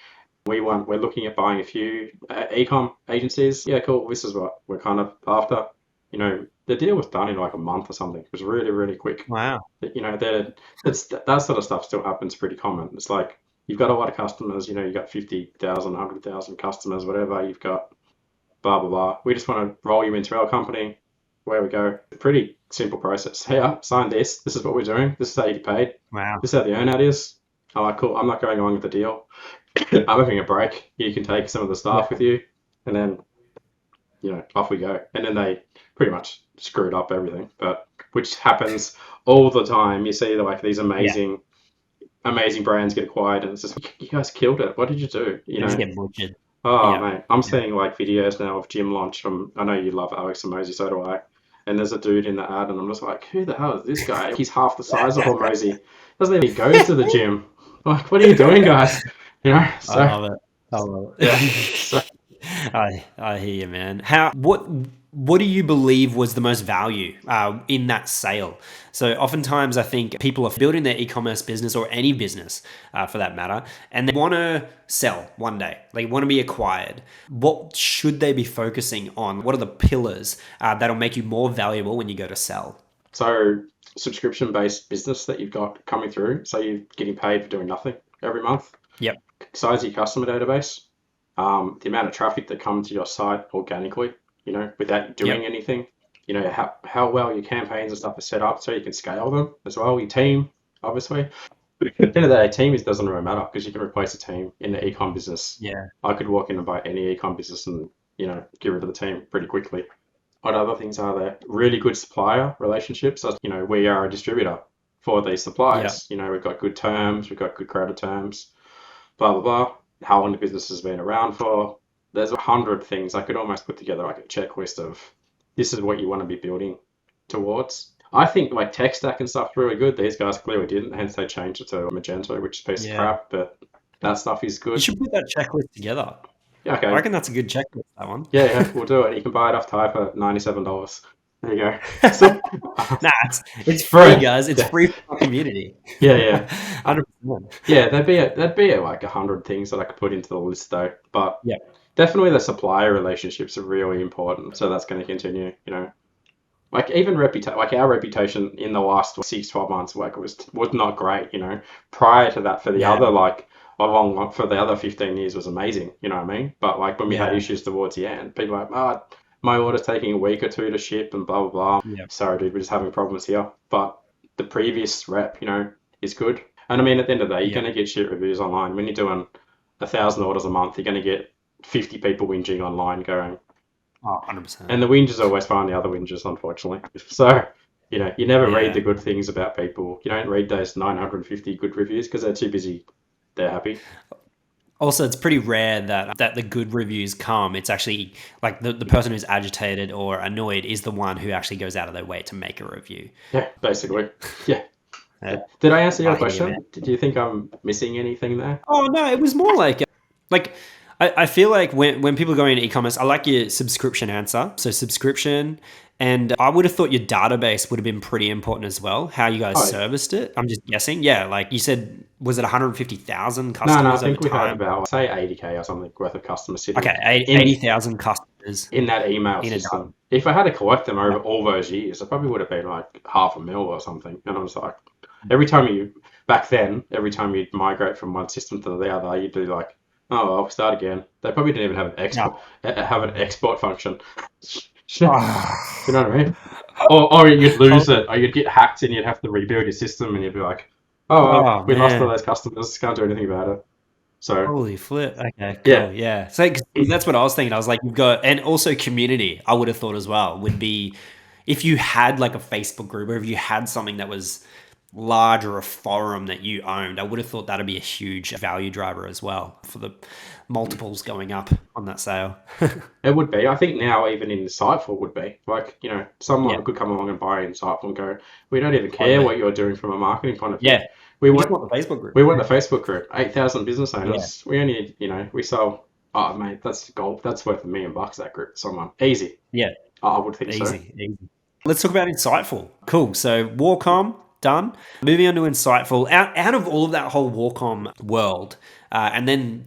we're looking at buying a few ecom agencies. Yeah, cool. This is what we're kind of after. The deal was done in like a month or something. It was really, really quick. Wow. That sort of stuff still happens pretty common. It's like you've got a lot of customers. You've got 50,000, 100,000 customers, whatever. You've got blah blah blah. We just want to roll you into our company. Where we go. Pretty simple process. Hey, sign this. This is what we're doing. This is how you get paid. Wow. This is how the earn out is. I'm like, cool. I'm not going along with the deal. I'm having a break. You can take some of the staff with you, and then off we go. And then they pretty much screwed up everything, but which happens all the time. You see like these amazing brands get acquired, and it's just you guys killed it. What did you do? They just get butchered. Oh Yeah. mate, I'm seeing like videos now of gym launch from. I know you love Alex and Mosey, so do I. And there's a dude in the ad, and I'm just like, who the hell is this guy? He's half the size of Mosey. Doesn't even go to the gym. Like, what are you doing, guys? So I love it. I love it. yeah. So, I hear you, man. What do you believe was the most value in that sale? So oftentimes I think people are building their e-commerce business or any business for that matter, and they want to sell one day. They want to be acquired. What should they be focusing on? What are the pillars that'll make you more valuable when you go to sell? So subscription-based business that you've got coming through, so you're getting paid for doing nothing every month. Yep. Size of your customer database, the amount of traffic that comes to your site organically, without doing anything. How well your campaigns and stuff are set up so you can scale them as well. Your team, obviously. At the end of the day, team doesn't really matter because you can replace a team in the ecom business. Yeah. I could walk in and buy any ecom business and get rid of the team pretty quickly. What other things are there? Really good supplier relationships. We are a distributor for these suppliers. We've got good terms, we've got good credit terms, blah, blah, blah. How long the business has been around for. There's 100 things. I could almost put together like a checklist of this is what you want to be building towards. I think like tech stack and stuff's really good. These guys clearly didn't, hence they changed it to Magento, which is a piece of crap, but that stuff is good. You should put that checklist together. Yeah, okay. I reckon that's a good checklist, that one. Yeah, we'll do it. You can buy it off type at $97. There you go. So, Nah, it's free, guys. It's free for our community. Yeah. 100%. Yeah, there'd be like 100 things that I could put into the list though. But definitely the supplier relationships are really important. So that's going to continue, Like even like our reputation in the last 6-12 months, like was not great, Prior to that, for the other for the other 15 years was amazing, you know what I mean? But like when we had issues towards the end, people were like, my order's taking a week or two to ship and blah blah blah. Sorry, dude, we're just having problems here. But the previous rep, is good. And I mean, at the end of the day, you're going to get shit reviews online. When you're doing 1,000 orders a month, you're going to get 50 people whinging online going. Oh, 100%. And the whingers always find the other whingers, unfortunately. So, you never read the good things about people. You don't read those 950 good reviews because they're too busy. They're happy. Also, it's pretty rare that the good reviews come. It's actually like the person who's agitated or annoyed is the one who actually goes out of their way to make a review. Yeah, basically. Yeah. Yeah, Did I answer your I hear you, man. question? Did you think I'm missing anything there? Oh no, it was more like I feel like when people go into e-commerce, I like your subscription answer. So subscription, and I would have thought your database would have been pretty important as well. How you guys Oh, yeah. serviced it. I'm just guessing. Yeah, like you said, was it 150,000 No, I customers over think we had time? about, say, 80K or something worth of customers sitting Okay, in 80,000 customers in that email in a day. system. If I had to collect them over Yeah. all those years, it probably would have been like 500,000 or something. And I was like, every time back then, every time you'd migrate from one system to the other, you'd do like, oh, I'll start again. They probably didn't even No. have an export function. You know what I mean? Or you'd lose it, or you'd get hacked and you'd have to rebuild your system, and you'd be like, oh, well, Oh we lost all man. those customers, can't do anything about it. So, Holy flip. Okay, yeah, cool. Yeah. So 'cause that's what I was thinking. I was like, you've got, and also community, I would have thought as well, would be if you had like a Facebook group or if you had something that was large or a forum that you owned, I would have thought that'd be a huge value driver as well for the multiples going up on that sale. it would be. I think now even Insightful would be. Like, Yeah, someone could come along and buy Insightful and go, we don't even care totally. what you're doing from a marketing point of view. Yeah. We We just want want the Facebook group. we want the Facebook group, 8,000 business Yeah. owners. We only, we sell, oh, mate, that's gold. That's worth $1 million, that group to someone. Easy. Yeah. I would think so. Easy. Easy. Let's talk about Insightful. Cool. So Warcom, done. Moving on to Insightful. Out of all of that whole Warcom world, and then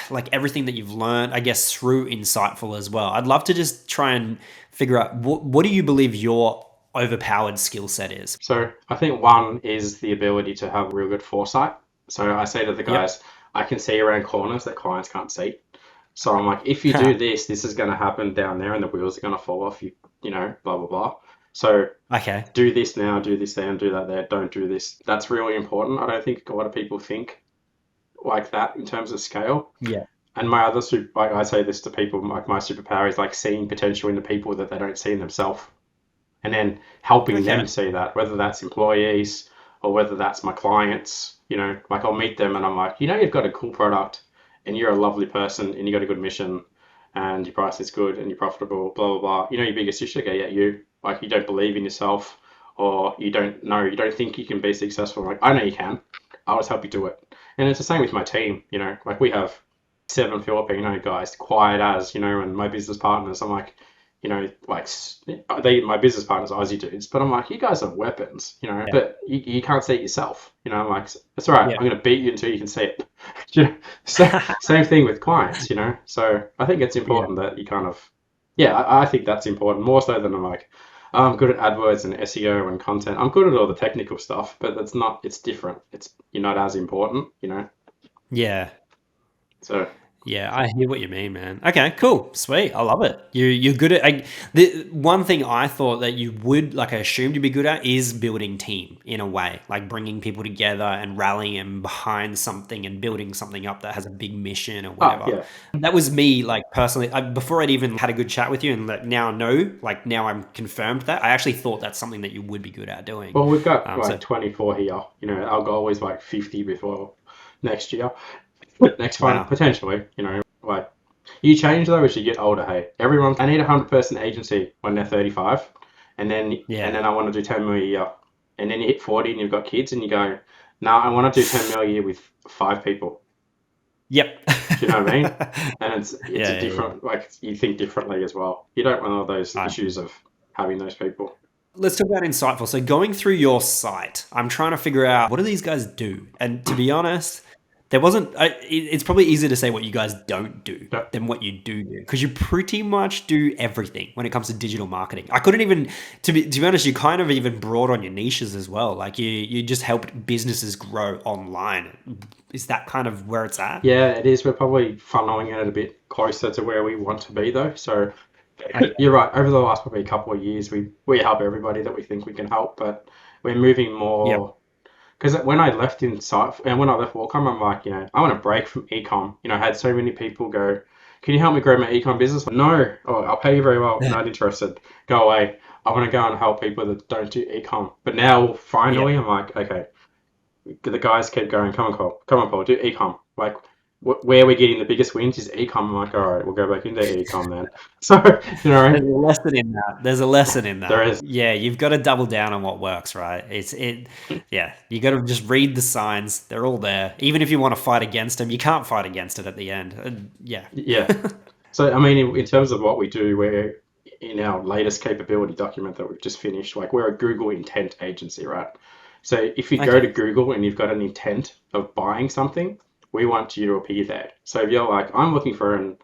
like everything that you've learned, I guess, through Insightful as well, I'd love to just try and figure out what do you believe your overpowered skill set is? So I think one is the ability to have real good foresight. So I say to the Yep. guys, I can see around corners that clients can't see. So I'm like, if you do this, this is going to happen down there, and the wheels are going to fall off. Blah blah blah. So Okay. do this now, do this there, and do that there. Don't do this. That's really important. I don't think a lot of people think like that in terms of scale. Yeah. And my other like I say this to people, like my superpower is like seeing potential in the people that they don't see in themselves, and then helping Okay. them see that, whether that's employees or whether that's my clients. Like I'll meet them and I'm like, you've got a cool product and you're a lovely person and you got a good mission and your price is good and you're profitable, blah blah blah. Your biggest issue, okay, yeah, you don't believe in yourself, or you don't think you can be successful. Like, I know you can. I'll just help you do it. And it's the same with my team. Like we have 7 Filipino guys, quiet as, and my business partners. I'm like, like my business partners are Aussie dudes, but I'm like, you guys are weapons, Yeah. but you can't see it yourself. I'm like, that's all right. Yeah. I'm going to beat you until you can see it. Same thing with clients. So I think it's Yeah. important that you kind of, yeah, I think that's important more so than I'm like, oh, I'm good at AdWords and SEO and content. I'm good at all the technical stuff, but it's different. You're not as important. Yeah. So Yeah, I hear what you mean, man. Okay, cool, sweet. I love it. You're good at the one thing I thought that you would like. I assumed you'd be good at is building team in a way, like bringing people together and rallying them behind something and building something up that has a big mission or whatever. yeah. That was me, like personally. Before I'd even had a good chat with you, and like, now I know, like now I'm confirmed that I actually thought that's something that you would be good at doing. Well, we've got So like 24 here. Our goal is like 50 before next year. Next one, wow, potentially, like you change though as you get older. Hey, I need a 100-person agency when they're 35, and then yeah, I want to do 10 million a year, and then you hit 40 and you've got kids and you go, no, I want to do 10 million a year with 5 people. yep. Do you know what I mean? And it's Yeah, a yeah, yeah. different, like, you think differently as well. You don't want all those Right. issues of having those people. Let's talk about Insightful. So going through your site, I'm trying to figure out what do these guys do? And to be honest, there wasn't. It's probably easier to say what you guys don't do Yep. than what you do because you pretty much do everything when it comes to digital marketing. I couldn't even, to be honest, you kind of even broad on your niches as well. Like you just helped businesses grow online. Is that kind of where it's at? Yeah, it is. We're probably funneling it a bit closer to where we want to be, though. So Okay. you're right. Over the last probably couple of years, we help everybody that we think we can help, but we're moving Yep. more. Because when I left Insight and when I left Warcom, I'm like, I want a break from ecom. I had so many people go, can you help me grow my ecom business? No, oh, I'll pay you very well. Not interested. Go away. I want to go and help people that don't do ecom. But now, Yeah. finally, I'm like, okay, the guys keep going, come on, Paul, do ecom. Like, where we're getting the biggest wins is ecom. I'm like, all right, we'll go back into ecom then. So, There's a lesson in that. There's a lesson in there that. is. Yeah, you've got to double down on what works, right? Yeah, you got to just read the signs. They're all there. Even if you want to fight against them, you can't fight against it at the end. Yeah. Yeah. So, I mean, in terms of what we do, we're in our latest capability document that we've just finished, like we're a Google intent agency, right? So if you go to Okay. Google and you've got an intent of buying something, we want you to appear there. So if you're like, I'm looking for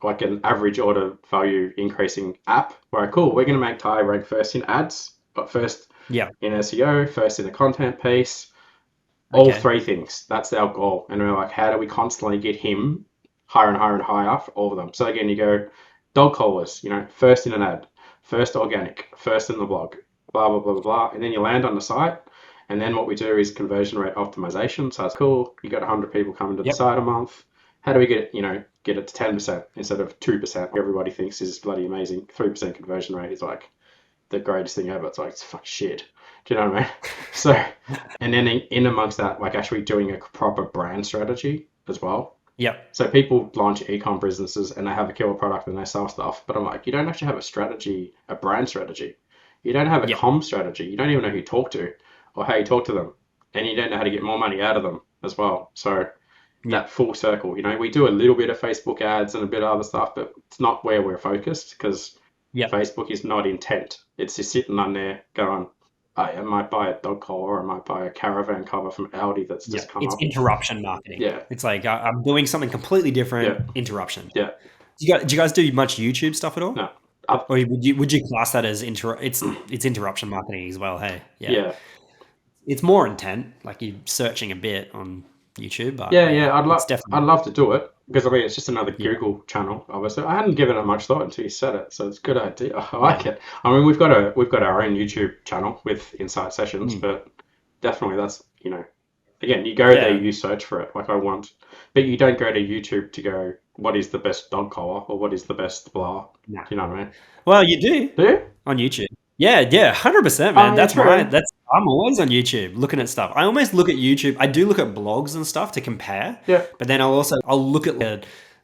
like an average order value increasing app, right, cool, we're going to make Ty rank first in ads, but first Yeah. in SEO, first in the content piece, all Okay. three things. That's our goal. And we're like, how do we constantly get him higher and higher and higher for all of them? So again, you go dog collars, first in an ad, first organic, first in the blog, blah, blah, blah, blah, blah. And then you land on the site. And then what we do is conversion rate optimization. So it's cool. You got 100 people coming to the Yep. site a month. How do we get it to 10% instead of 2%? Everybody thinks is bloody amazing. 3% conversion rate is like the greatest thing ever. It's like, it's fuck shit. Do you know what I mean? So, and then in amongst that, like actually doing a proper brand strategy as well. Yep. So people launch ecom businesses and they have a killer product and they sell stuff, but I'm like, you don't actually have a strategy, a brand strategy. You don't have a Yep. comm strategy. You don't even know who to talk to or how you talk to them, and you don't know how to get more money out of them as well. So Yep. that full circle, we do a little bit of Facebook ads and a bit of other stuff, but it's not where we're focused because Yep. Facebook is not intent. It's just sitting on there going, I might buy a dog collar or I might buy a caravan cover from Aldi that's Yeah. just come It's up. interruption marketing. Yeah, It's like I'm doing something completely different. yeah, Interruption. yeah. Do you guys do much YouTube stuff at all? No, Or would you class that as it's interruption marketing as well? Hey, yeah. yeah, It's more intent, like you're searching a bit on YouTube, but yeah, yeah, yeah. it's I'd definitely love to do it because I mean it's just another yeah, Google channel. Obviously, I hadn't given it much thought until you said it, so it's a good idea. I yeah. like it. I mean, we've got our own YouTube channel with Insight Sessions, Mm. but definitely that's again, you go there, Yeah. you search for it like I want, but you don't go to YouTube to go, what is the best dog collar or what is the best blah. Nah. Do you know what I mean? Well, you do Do you? on YouTube. Yeah, 100%, Oh, man. yeah, true. I'm always on YouTube looking at stuff. I almost look at YouTube. I do look at blogs and stuff to compare, Yeah. but then I'll look at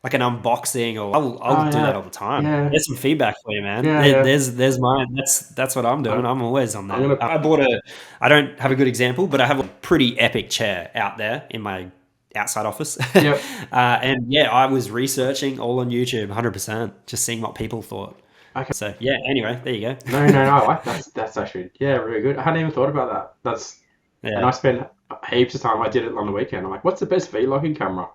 like an unboxing, or I'll Oh, do that yeah. all the time. Yeah. There's some feedback for you, man. Yeah, yeah. There's mine. That's what I'm doing. I'm, I'm always on I'm there. gonna. I bought I don't have a good example, but I have a pretty epic chair out there in my outside office. Yep. And yeah, I was researching all on YouTube, 100%, just seeing what people thought. Okay. So yeah, anyway, there you go. No, I like that. That's actually really good. I hadn't even thought about that. And Yeah, I spent heaps of time. I did it on the weekend. I'm like, what's the best vlogging camera?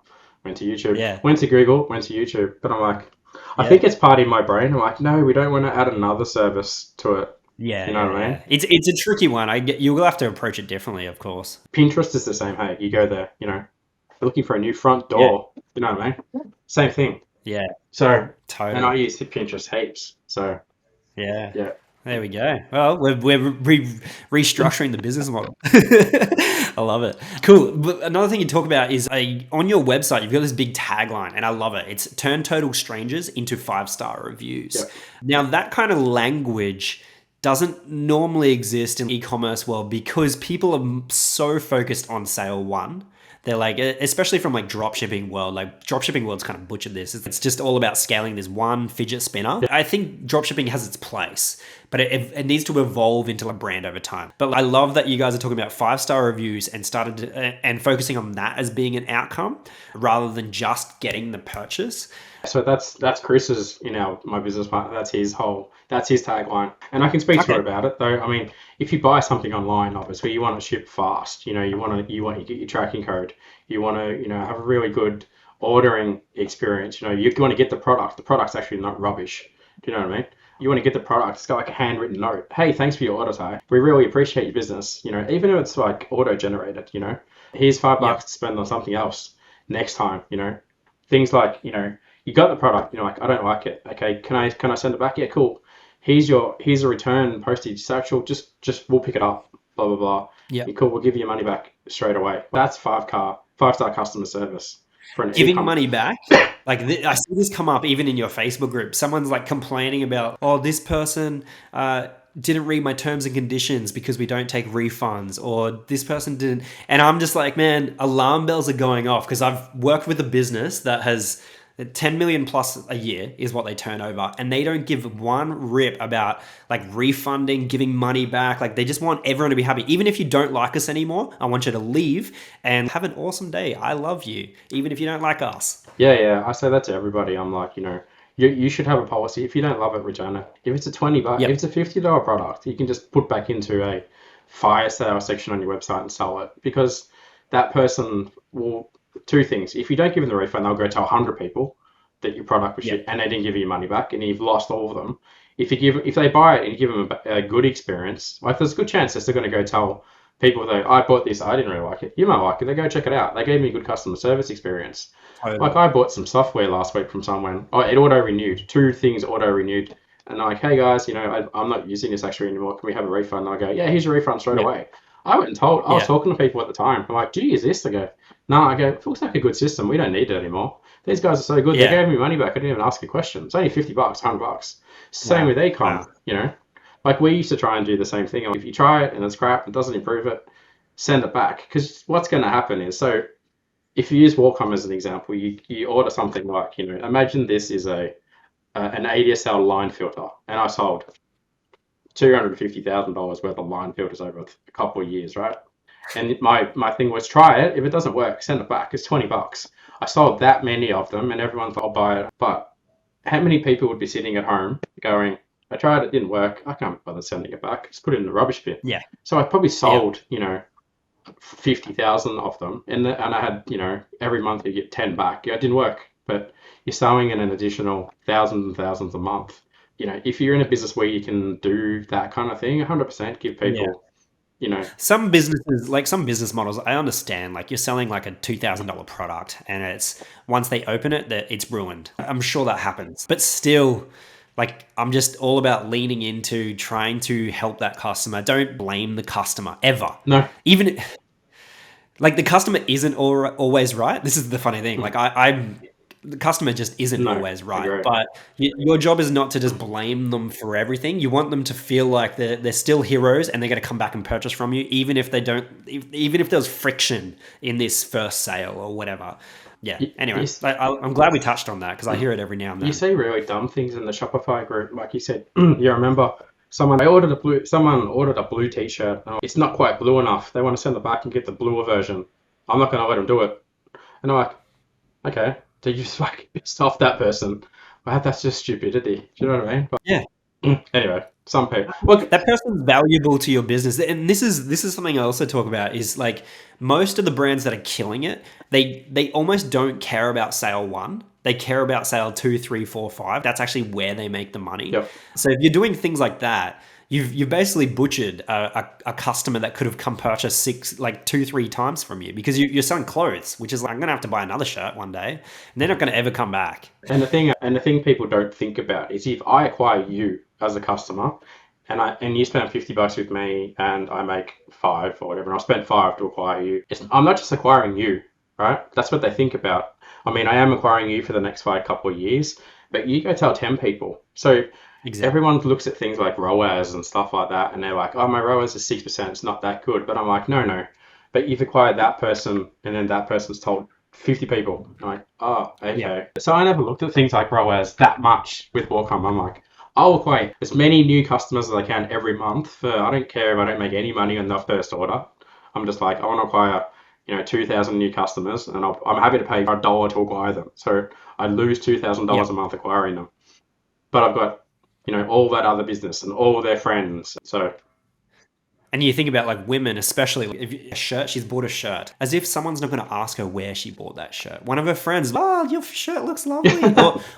Went to YouTube. yeah, Went to Google. Went to YouTube. But I'm like, I yeah, think it's part in my brain. I'm like, no, we don't want to add another service to it. yeah, You know yeah, what I mean? yeah. It's a tricky one. You will have to approach it differently, of course. Pinterest is the same. Hey, you go there. You're looking for a new front Yeah, door. You know what I mean? Same thing. yeah, So, and I totally. use Pinterest heaps. So, Yeah. yeah. There we go. Well, we're restructuring the business model. I love it. Cool. But another thing you talk about is on your website, you've got this big tagline, and I love it. It's turn total strangers into 5-star reviews. Yeah. Now, that kind of language doesn't normally exist in the e-commerce world because people are so focused on sale one. They're like, especially from like dropshipping world, like dropshipping world's kind of butchered this. It's just all about scaling this one fidget spinner. I think dropshipping has its place, but it needs to evolve into a brand over time. But I love that you guys are talking about 5-star reviews and and focusing on that as being an outcome rather than just getting the purchase. So that's Chris's, my business partner. That's his tagline, and I can speak to Okay. her about it though. I mean, if you buy something online, obviously you want to ship fast. You get your tracking code. You want to have a really good ordering experience. You want to get the product. The product's actually not rubbish. Do you know what I mean? You want to get the product. It's got like a handwritten note. Hey, thanks for your order, Ty. We really appreciate your business. Even if it's like auto generated. Here's $5 Yep. to spend on something else next time. Things like you got the product, like I don't like it. Okay, can I send it back? Yeah, cool. Here's a return postage satchel. Just we'll pick it up. Blah blah blah. Yeah. Yeah, cool. We'll give you your money back straight away. That's 5-star customer service for an Giving e-com. money back. Like I see this come up even in your Facebook group. Someone's like complaining about, oh, this person didn't read my terms and conditions because we don't take refunds, or this person didn't. And I'm just like, man, alarm bells are going off, because I've worked with a business that has 10 million plus a year is what they turn over, and they don't give one rip about like refunding, giving money back. Like, they just want everyone to be happy. Even if you don't like us anymore, I want you to leave and have an awesome day. I love you, even if you don't like us. Yeah. I say that to everybody. I'm like, you should have a policy. If you don't love it, return it. If it's a $20, if Yep. it's a $50 product, you can just put back into a fire sale section on your website and sell it, because that person will, two things. If you don't give them the refund, they'll go tell 100 people that your product was shit and they didn't give you your money back, and you've lost all of them. If they buy it and you give them a good experience, like, there's a good chance they're still going to go tell people that I bought this, I didn't really like it. You might like it. They go check it out. They gave me a good customer service experience. Totally. Like, I bought some software last week from someone. Oh, it auto renewed. Two things auto renewed. And I'm like, hey guys, I'm not using this actually anymore. Can we have a refund? And I go, yeah, here's your refund straight away. I went and told, I was talking to people at the time. I'm like, do you use this? They go, no. I go, it looks like a good system. We don't need it anymore. These guys are so good. They gave me money back. I didn't even ask a question. It's only $50, $100. Same with ecom, Like, we used to try and do the same thing. If you try it and it's crap, it doesn't improve it, send it back. Because what's going to happen is, so if you use Warcom as an example, you order something like, imagine this is an ADSL line filter, and I sold $250,000 worth of line filters over a couple of years, right? And my thing was, try it. If it doesn't work, send it back. It's $20. I sold that many of them, and everyone thought, I'll buy it. But how many people would be sitting at home going, I tried, it didn't work, I can't bother sending it back, just put it in the rubbish bin. Yeah. So I probably sold, 50,000 of them, and I had, every month you get 10 back. Yeah, it didn't work, but you're selling in an additional thousands and thousands a month. If you're in a business where you can do that kind of thing, 100% give people, Some businesses, like some business models, I understand. Like, you're selling like a $2,000 product, and it's, once they open it, that it's ruined. I'm sure that happens, but still, like, I'm just all about leaning into trying to help that customer. Don't blame the customer ever. No. Even like, the customer isn't always right. This is the funny thing. Like, the customer just isn't always right. But your job is not to just blame them for everything. You want them to feel like they're still heroes, and they're going to come back and purchase from you, even if they don't, even if there's friction in this first sale or whatever. Yeah. Anyway, I'm glad we touched on that, because I hear it every now and then. You see really dumb things in the Shopify group, like you said. You remember someone ordered a blue T-shirt. It's not quite blue enough. They want to send it back and get the bluer version. I'm not going to let them do it. And I'm like, okay, so you just like pissed off that person. Well, that's just stupidity. Do you know what I mean? But, yeah. Anyway, some people. Look, that person's valuable to your business, and this is something I also talk about. Is like, most of the brands that are killing it, they almost don't care about sale 1. They care about sale 2, 3, 4, 5. That's actually where they make the money. Yep. So if you're doing things like that, you've basically butchered a customer that could have come purchase 2, 3 times from you, because you're selling clothes, which is like, I'm gonna have to buy another shirt one day, and they're not gonna ever come back. And the thing people don't think about is, if I acquire you as a customer, and you spend $50 with me, and I make 5 or whatever, and I spent 5 to acquire you, I'm not just acquiring you, right? That's what they think about. I mean, I am acquiring you for the next couple of years, but you go tell 10 people. So exactly. Everyone looks at things like ROAS and stuff like that, and they're like, oh, my ROAS is 6%, it's not that good. But I'm like, no. But you've acquired that person, and then that person's told 50 people. I'm like, oh, okay. Yeah. So I never looked at things like ROAS that much with Warcom. I'm like, I'll acquire as many new customers as I can every month. I don't care if I don't make any money on the first order. I'm just like, I want to acquire 2,000 new customers, and I'm happy to pay $1 to acquire them. So I lose $2,000 a month acquiring them. But I've got, all that other business and all their friends. So. And you think about like women, especially if she's bought a shirt, as if someone's not going to ask her where she bought that shirt. One of her friends, oh, your shirt looks lovely.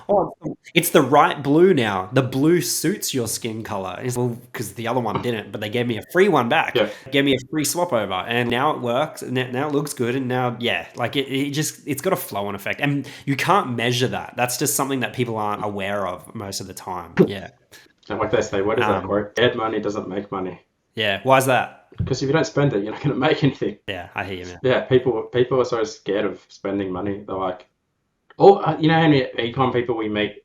or it's the right blue now. The blue suits your skin color. Well, because the other one didn't, but they gave me a free one back. Yeah. Gave me a free swap over, and now it works. And now it looks good. And now, it's got a flow-on effect. And you can't measure that. That's just something that people aren't aware of most of the time. Yeah. And like they say, what is that quote? Dead money doesn't make money. Yeah, why is that? Because if you don't spend it, you're not going to make anything. Yeah, I hear you, man. Yeah, people are so scared of spending money. They're like, how many ecom people we meet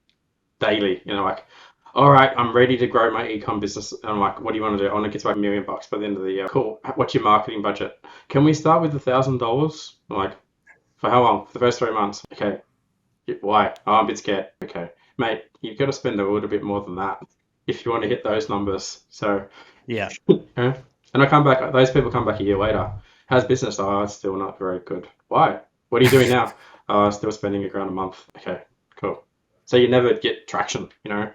daily? Like, all right, I'm ready to grow my ecom business. And I'm like, what do you want to do? I want to get to $1 million by the end of the year. Cool. What's your marketing budget? Can we start with $1,000? I'm like, for how long? For the first 3 months. Okay. Why? Oh, I'm a bit scared. Okay. Mate, you've got to spend a little bit more than that if you want to hit those numbers. So, Yeah. yeah. And I come back, those people come back a year later. How's business? Oh, it's still not very good. Why? What are you doing now? Oh, still spending $1,000 a month. Okay, cool. So you never get traction, you know?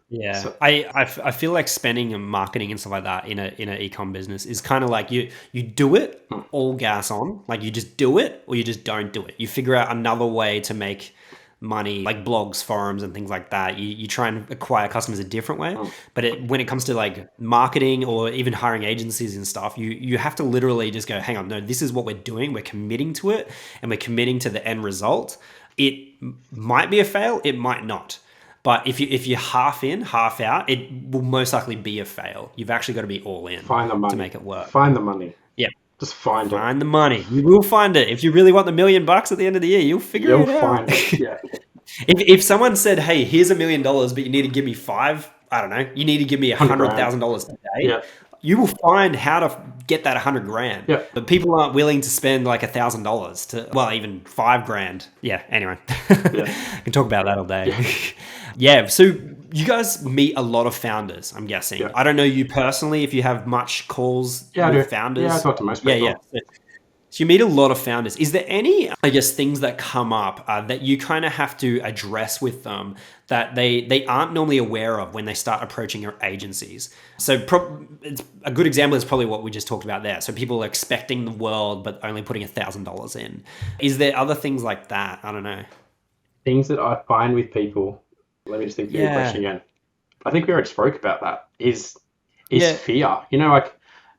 Yeah, So, I feel like spending and marketing and stuff like that in a ecom business is kind of like you do it all gas on, like you just do it or you just don't do it. You figure out another way to make money, like blogs, forums, and things like that. You try and acquire customers a different way. But when it comes to like marketing or even hiring agencies and stuff, you have to literally just go, hang on, no, this is what we're doing. We're committing to it, and we're committing to the end result. It might be a fail, it might not. But if you're half in, half out, it will most likely be a fail. You've actually got to be all in find the money. to make it work. Find the money. Yeah. Just find it. Find the money. You will find it. If you really want the $1 million at the end of the year, you'll figure it out. You'll find it. Yeah. If someone said, "Hey, here's $1 million, but you need to give me five," I don't know, you need to give me $100,000 today. Yeah. You will find how to get that $100,000. Yeah. But people aren't willing to spend like $1,000 to, well, even $5,000. Yeah. Anyway, I can talk about that all day. Yeah. So you guys meet a lot of founders, I'm guessing. Yeah. I don't know you personally if you have much calls with founders. Yeah, I talk to most people. Yeah. So you meet a lot of founders. Is there any, I guess, things that come up that you kind of have to address with them that they aren't normally aware of when they start approaching your agencies? So it's a good example is probably what we just talked about there. So people are expecting the world, but only putting $1,000 in. Is there other things like that? I don't know. Things that I find with people, let me just think through your question again. I think we already spoke about that, is fear. You know, like,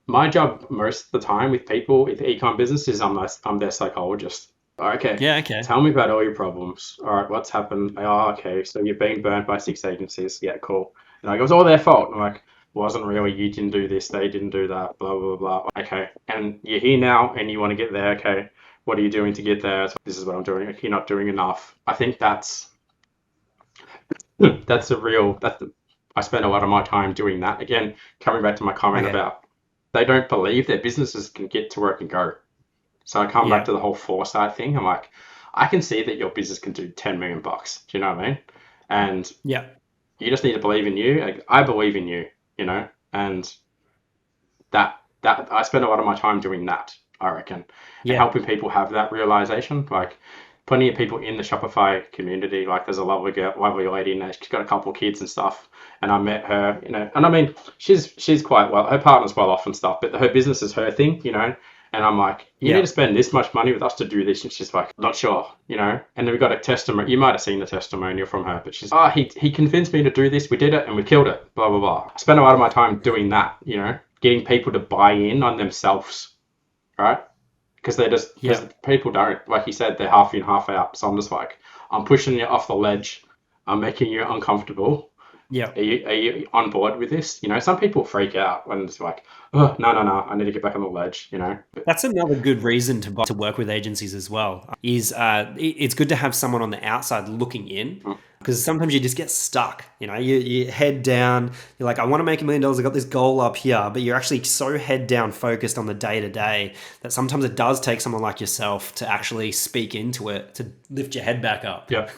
my job most of the time with people with ecom business is I'm their psychologist. Okay. Yeah, okay. Tell me about all your problems. All right, what's happened? Oh, okay. So you're being burnt by 6 agencies. Yeah, cool. And like, it was all their fault. I'm like, wasn't really. You didn't do this. They didn't do that. Blah, blah, blah. Okay. And you're here now and you want to get there. Okay. What are you doing to get there? So this is what I'm doing. You're not doing enough. I think I spend a lot of my time doing that. Again, coming back to my comment about they don't believe their businesses can get to where it can go. So I come back to the whole Foresight thing. I'm like, I can see that your business can do $10 million. Do you know what I mean? And you just need to believe in you. Like, I believe in you, you know, and that I spend a lot of my time doing that, I reckon, and helping people have that realization. Like, plenty of people in the Shopify community, like, there's a lovely lady in there. She's got a couple of kids and stuff. And I met her, you know, and I mean, she's quite well, her partner's well off and stuff, but her business is her thing, you know. And I'm like, you need to spend this much money with us to do this. And she's like, not sure, you know. And then we got a testimony. You might have seen the testimonial from her, but she's, he convinced me to do this. We did it and we killed it, blah, blah, blah. I spend a lot of my time doing that, you know, getting people to buy in on themselves, right? Because people don't, like you said, they're half in, half out. So I'm just like, I'm pushing you off the ledge. I'm making you uncomfortable. Yeah. Are you on board with this? You know, some people freak out when it's like, oh, no, I need to get back on the ledge, you know. That's another good reason to work with agencies as well, is it's good to have someone on the outside looking in, because sometimes you just get stuck, you know, you head down, you're like, I want to make $1 million, I got this goal up here, but you're actually so head down focused on the day-to-day that sometimes it does take someone like yourself to actually speak into it, to lift your head back up. Yeah.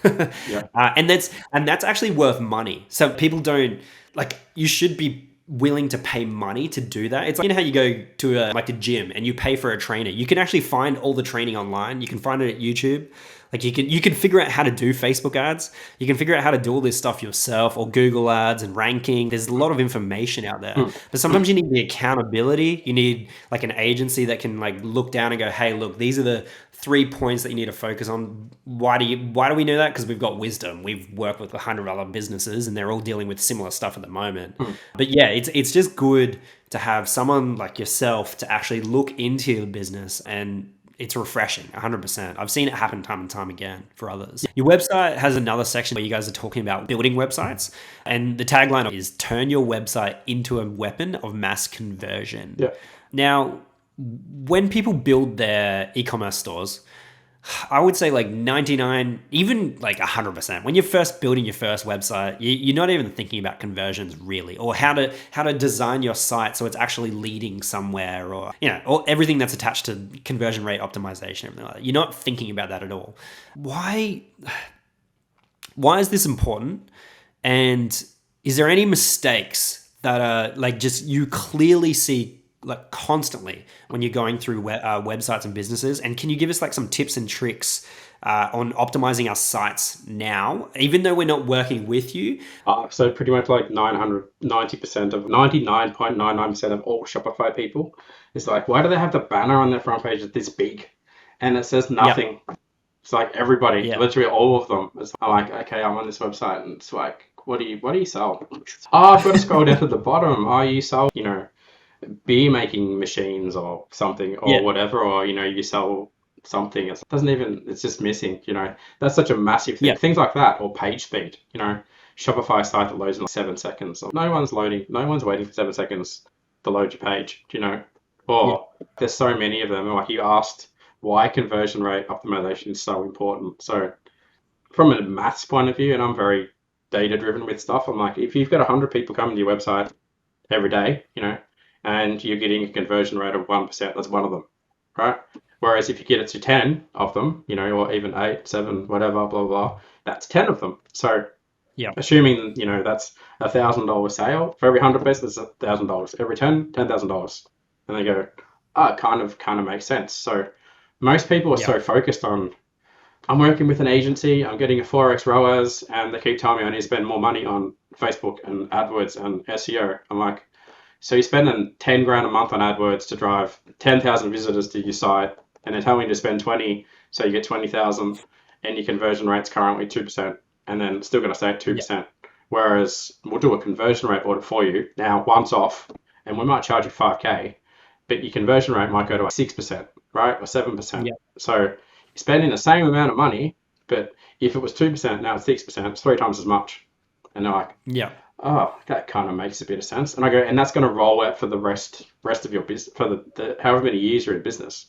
And that's actually worth money. So people don't, like, you should be willing to pay money to do that. It's like, you know how you go to a gym and you pay for a trainer. You can actually find all the training online. You can find it at YouTube. Like, you can figure out how to do Facebook ads. You can figure out how to do all this stuff yourself, or Google ads and ranking. There's a lot of information out there. But sometimes you need the accountability. You need like an agency that can like look down and go, hey, look, these are the 3 points that you need to focus on. Why do we know that? Because we've got wisdom. We've worked with 100 other businesses and they're all dealing with similar stuff at the moment. But yeah, it's just good to have someone like yourself to actually look into your business, and it's refreshing, 100%. I've seen it happen time and time again for others. Your website has another section where you guys are talking about building websites, and the tagline is turn your website into a weapon of mass conversion. Yeah. Now, when people build their e-commerce stores, I would say like 99, even like 100%. When you're first building your first website, you're not even thinking about conversions really, or how to design your site so it's actually leading somewhere, or or everything that's attached to conversion rate optimization, everything like that. You're not thinking about that at all. Why is this important? And is there any mistakes that are like just you clearly see like constantly when you're going through websites and businesses? And can you give us like some tips and tricks on optimizing our sites now, even though we're not working with you? So pretty much like 990% of 99.99% of all Shopify people is like, why do they have the banner on their front page that's this big and it says nothing? It's like everybody, literally all of them. I'm like, okay, I'm on this website, and it's like, what do you sell? Oh, I've got to scroll down to the bottom. Oh, you sell, beer making machines or something or whatever, or you sell something. It doesn't even. It's just missing. That's such a massive thing. Things like that, or page speed. Shopify site that loads in like 7 seconds. No one's loading. No one's waiting for 7 seconds to load your page. Or there's so many of them. Like you asked, why conversion rate optimization is so important. So from a maths point of view, and I'm very data driven with stuff, I'm like, if you've got 100 people coming to your website every day, and you're getting a conversion rate of 1%, that's one of them, right? Whereas if you get it to 10 of them, or even 8, 7, whatever, blah, blah, that's 10 of them. So assuming, that's $1,000 sale, for every 100 business, $1,000. Every 10, $10,000. And they go, it kind of makes sense. So most people are so focused on, I'm working with an agency, I'm getting a 4x ROAS, and they keep telling me I need to spend more money on Facebook and AdWords and SEO. I'm like, so you're spending 10 grand a month on AdWords to drive 10,000 visitors to your site, and they're telling you to spend 20, so you get 20,000, and your conversion rate's currently 2%, and then still going to stay at 2%. Whereas we'll do a conversion rate audit for you now, once off, and we might charge you 5K, but your conversion rate might go to 6%, right? Or 7%. So you're spending the same amount of money, but if it was 2%, now it's 6%, it's 3 times as much. And they're like, oh, that kind of makes a bit of sense. And I go, and that's going to roll out for the rest of your business, for the however many years you're in business,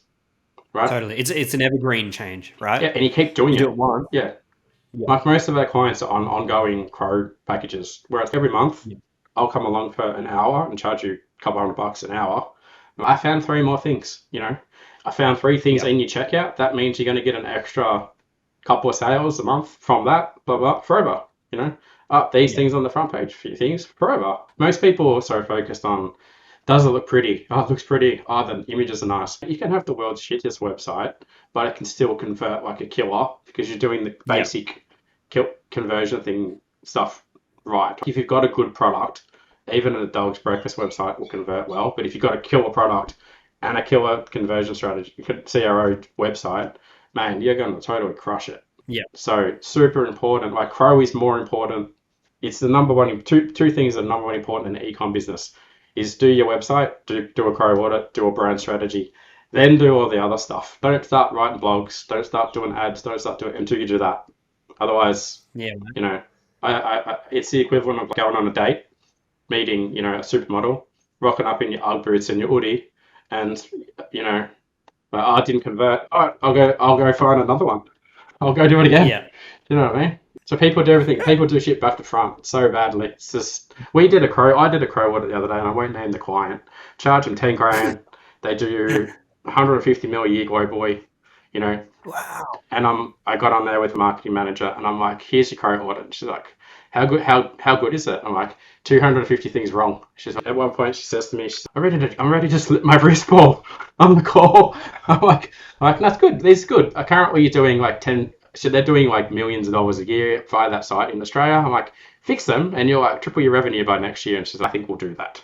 right? Totally. It's an evergreen change, right? Yeah, and you keep doing do it once. Yeah. Like most of our clients are on ongoing Crow packages, whereas every month I'll come along for an hour and charge you a couple $100 an hour. I found 3 more things, I found 3 things in your checkout. That means you're going to get an extra couple of sales a month from that, blah, blah, forever, these things on the front page, few things forever. Most people are so focused on, does it look pretty? Oh, it looks pretty. Oh, the images are nice. You can have the world's shittiest website, but it can still convert like a killer because you're doing the basic conversion thing stuff right. If you've got a good product, even a dog's breakfast website will convert well. But if you've got a killer product and a killer conversion strategy, CRO website, man, you're going to totally crush it. So super important. Like Crow is more important. It's the number one. Two things that are number one important in the ecom business is do your website, do a Crow audit, do a brand strategy, then do all the other stuff. Don't start writing blogs. Don't start doing ads. Don't start doing it until you do that. Otherwise, it's the equivalent of going on a date, meeting, a supermodel, rocking up in your Ugg boots and your hoodie, and I didn't convert. All right, I'll go find another one. I'll go do it again. You know what I mean? So people do everything. People do shit back to front so badly. It's just, I did a Crow audit the other day, and I won't name the client. Charge them 10 grand. They do 150 mil a year globally. Wow. And I got on there with the marketing manager, and I'm like, here's your Crow audit. And she's like, how good is it? I'm like, 250 things wrong. She's like, at one point she says to me, I'm ready to slip my wrist ball on the call. I'm like, that's good. This is good. Currently you're doing like 10. So they're doing like millions of dollars a year via that site in Australia. I'm like, fix them, and you'll like triple your revenue by next year. And she's like, I think we'll do that.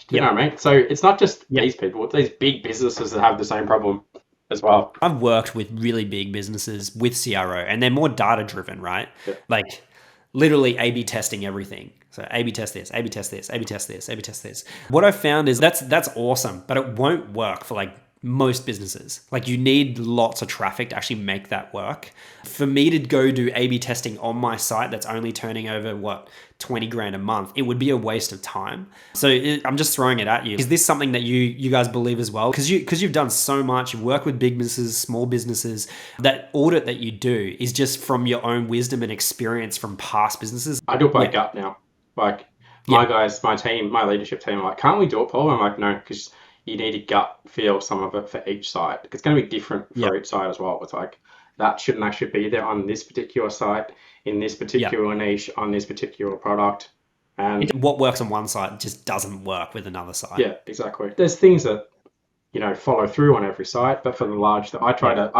Do you know what I mean? So it's not just these people, it's these big businesses that have the same problem as well. I've worked with really big businesses with CRO, and they're more data driven, right? Like literally A/B testing everything. So A/B test this, A/B test this, A/B test this, A/B test this. What I've found is that's awesome, but it won't work for like most businesses. Like you need lots of traffic to actually make that work. For me to go do A/B testing on my site that's only turning over 20 grand a month, it would be a waste of time. So I'm just throwing it at you. Is this something that you guys believe as well? Because you've done so much, you work with big businesses, small businesses. That audit that you do is just from your own wisdom and experience from past businesses. I do it by gut now. Like my guys, my team, my leadership team are like, can't we do it, Paul? I'm like, no, because you need to gut feel some of it for each site. It's going to be different for each site as well. It's like that shouldn't actually be there on this particular site, in this particular niche, on this particular product. And what works on one site just doesn't work with another site. Yeah, exactly. There's things that, follow through on every site, but for the large, I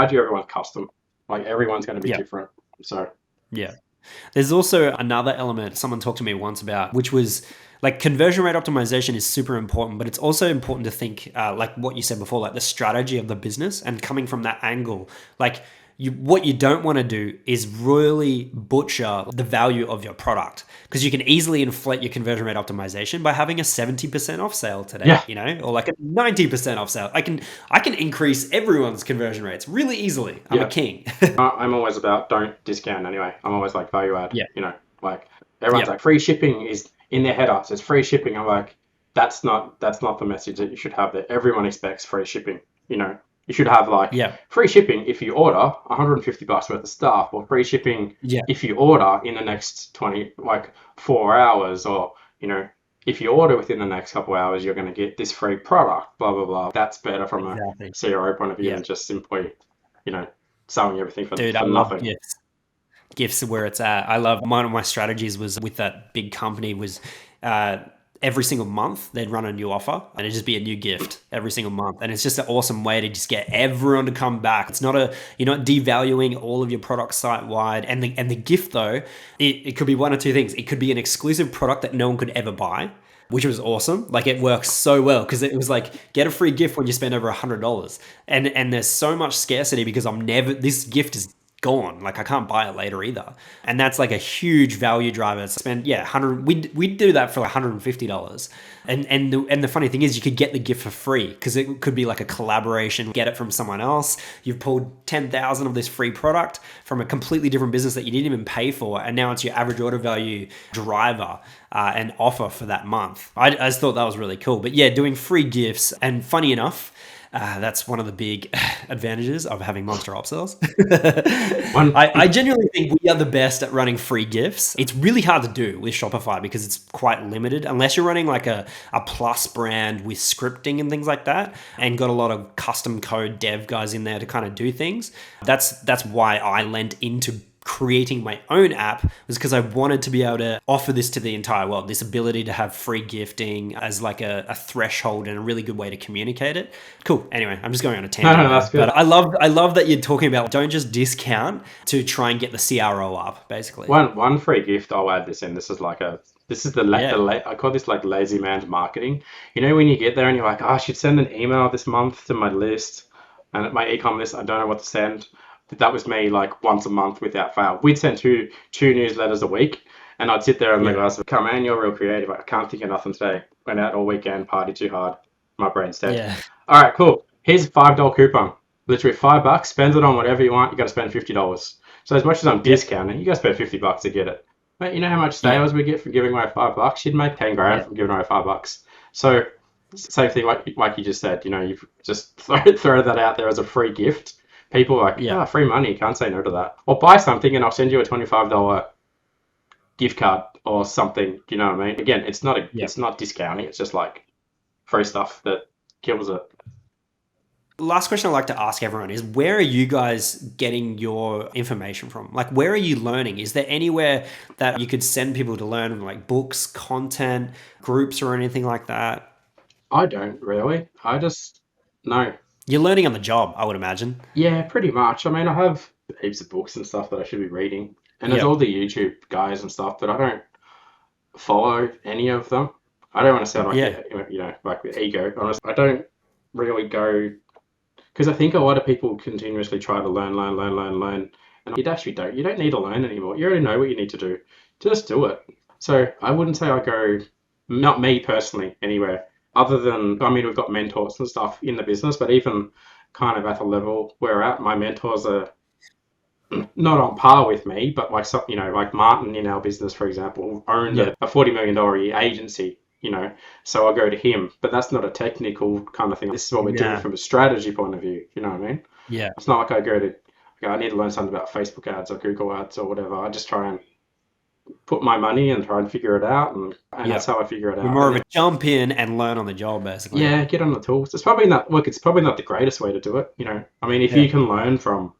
do everyone's custom. Like everyone's going to be different. So yeah. There's also another element someone talked to me once about, which was like conversion rate optimization is super important, but it's also important to think like what you said before, like the strategy of the business and coming from that angle. Like what you don't want to do is really butcher the value of your product, because you can easily inflate your conversion rate optimization by having a 70% off sale today, or like a 90% off sale. I can increase everyone's conversion rates really easily. I'm a king. I'm always about don't discount anyway. I'm always like value add. Like everyone's like free shipping is in their header. So it's free shipping. I'm like, that's not the message that you should have there. Everyone expects free shipping. You should have free shipping if you order $150 worth of stuff, or free shipping if you order in the next 4 hours, or if you order within the next couple of hours, you're going to get this free product, blah blah blah. That's better from a CRO point of view than just simply selling everything for nothing. Love gifts are where it's at. I love, one of my strategies was with that big company was every single month they'd run a new offer and it'd just be a new gift every single month. And it's just an awesome way to just get everyone to come back. It's not you're not devaluing all of your products site wide. And the gift though, it could be one or two things. It could be an exclusive product that no one could ever buy, which was awesome. Like it works so well because it was like, get a free gift when you spend over $100. And there's so much scarcity because this gift is gone. Like I can't buy it later either. And that's like a huge value driver. Spend 100. We'd do that for like $150. And the funny thing is you could get the gift for free because it could be like a collaboration, get it from someone else. You've pulled 10,000 of this free product from a completely different business that you didn't even pay for. And now it's your average order value driver and offer for that month. I just thought that was really cool. But yeah, doing free gifts, and funny enough, that's one of the big advantages of having MonsterUpsells. I genuinely think we are the best at running free gifts. It's really hard to do with Shopify because it's quite limited unless you're running like a plus brand with scripting and things like that, and got a lot of custom code dev guys in there to kind of do things. That's why I lent into creating my own app, was because I wanted to be able to offer this to the entire world, this ability to have free gifting as like a threshold and a really good way to communicate it. Cool. Anyway, I'm just going on a tangent. No, that's good. But I love that you're talking about don't just discount to try and get the CRO up, basically. One free gift, I'll add this in. This is I call this like lazy man's marketing. When you get there and you're like, I should send an email this month to my list and my ecom list, I don't know what to send. That was me like once a month without fail. We'd send two newsletters a week, and I'd sit there and the guys would come, man, you're real creative. I can't think of nothing today. Went out all weekend, partied too hard. My brain's dead. Yeah. All right, cool. Here's a $5 coupon. Literally $5. Spend it on whatever you want. You got to spend $50. So as much as I'm discounting, you got to spend $50 to get it. But you know how much sales we get for giving away $5? You'd make 10 grand from giving away $5. So same thing like you just said. You just throw that out there as a free gift. People are like, free money, you can't say no to that. Or buy something and I'll send you a $25 gift card or something. Do you know what I mean? Again, it's not discounting. It's just like free stuff that kills it. Last question I'd like to ask everyone is, where are you guys getting your information from? Like, where are you learning? Is there anywhere that you could send people to learn, like books, content, groups, or anything like that? I don't really. No. You're learning on the job, I would imagine. Yeah, pretty much. I mean, I have heaps of books and stuff that I should be reading. And there's all the YouTube guys and stuff, but I don't follow any of them. I don't want to sound like, like with ego. Honestly, I don't really go, because I think a lot of people continuously try to learn. And you actually don't. You don't need to learn anymore. You already know what you need to do. Just do it. So I wouldn't say I go, not me personally, anywhere. other than, I mean, we've got mentors and stuff in the business, but even kind of at the level we're at, my mentors are not on par with me, but like some, like Martin in our business, for example, owns Yeah. a $40 million a year agency, so I go to him, but that's not a technical kind of thing. This is what we're doing Yeah. from a strategy point of view. You know what I mean? Yeah. It's not like I go to, okay, I need to learn something about Facebook ads or Google ads or whatever. I just try and put my money and try and figure it out, and Yeah. that's how I figure it You're out. more And of a jump in and learn on the job, basically. yeah, get on the tools. It's probably not, look, it's probably not the greatest way to do it. I mean, if Yeah. you can learn from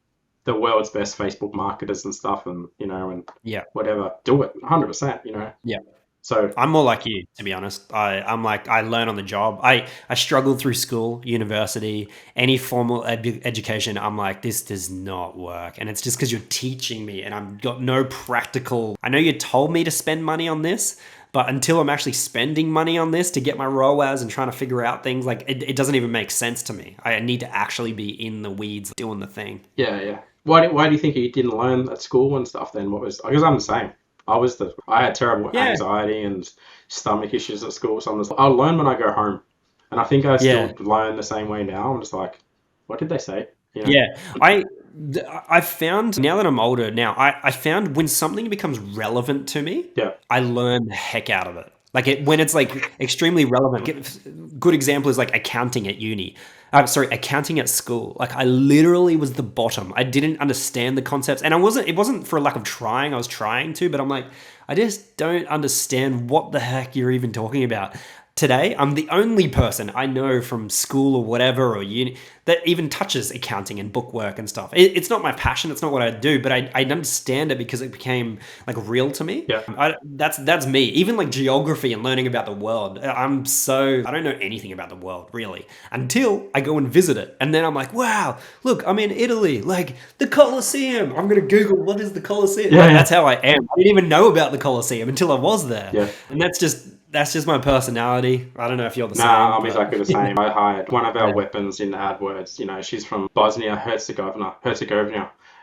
the world's best Facebook marketers and stuff, and and Yeah. whatever, do it 100%. Yeah. So I'm more like you, to be honest. I'm like, I learn on the job. I struggled through school, university, any formal education. I'm like, this does not work. And it's just because you're teaching me and I've got no practical. I know you told me to spend money on this, but until I'm actually spending money on this to get my ROAS and trying to figure out things, like it doesn't even make sense to me. I need to actually be in the weeds doing the thing. yeah. Why do you think you didn't learn at school and stuff then? What was, because I'm the same. I had terrible Yeah. anxiety and stomach issues at school. So I'll learn when I go home, and I think I still Yeah. learn the same way now. I'm just like, what did they say? Yeah, I found now that I'm older now, I found when something becomes relevant to me, Yeah. I learn the heck out of it. Like when it's like extremely relevant. Good example is like accounting at uni. I'm sorry, accounting at school. Like I literally was the bottom. I didn't understand the concepts, and it wasn't for a lack of trying. I was trying to, but I'm like, I just don't understand what the heck you're even talking about. Today, I'm the only person I know from school or whatever or uni that even touches accounting and bookwork and stuff. It's not my passion. It's not what I do, but I understand it because it became like real to me. Yeah. That's me. Even like geography and learning about the world. I don't know anything about the world really until I go and visit it. And then I'm like, wow, look, I'm in Italy, like the Colosseum. I'm going to Google what is the Colosseum. Yeah. That's how I am. I didn't even know about the Colosseum until I was there. Yeah. And that's just my personality. I don't know if you're the same. Nah, I'm but- exactly the same. I hired one of our weapons in AdWords. She's from Bosnia Herzegovina,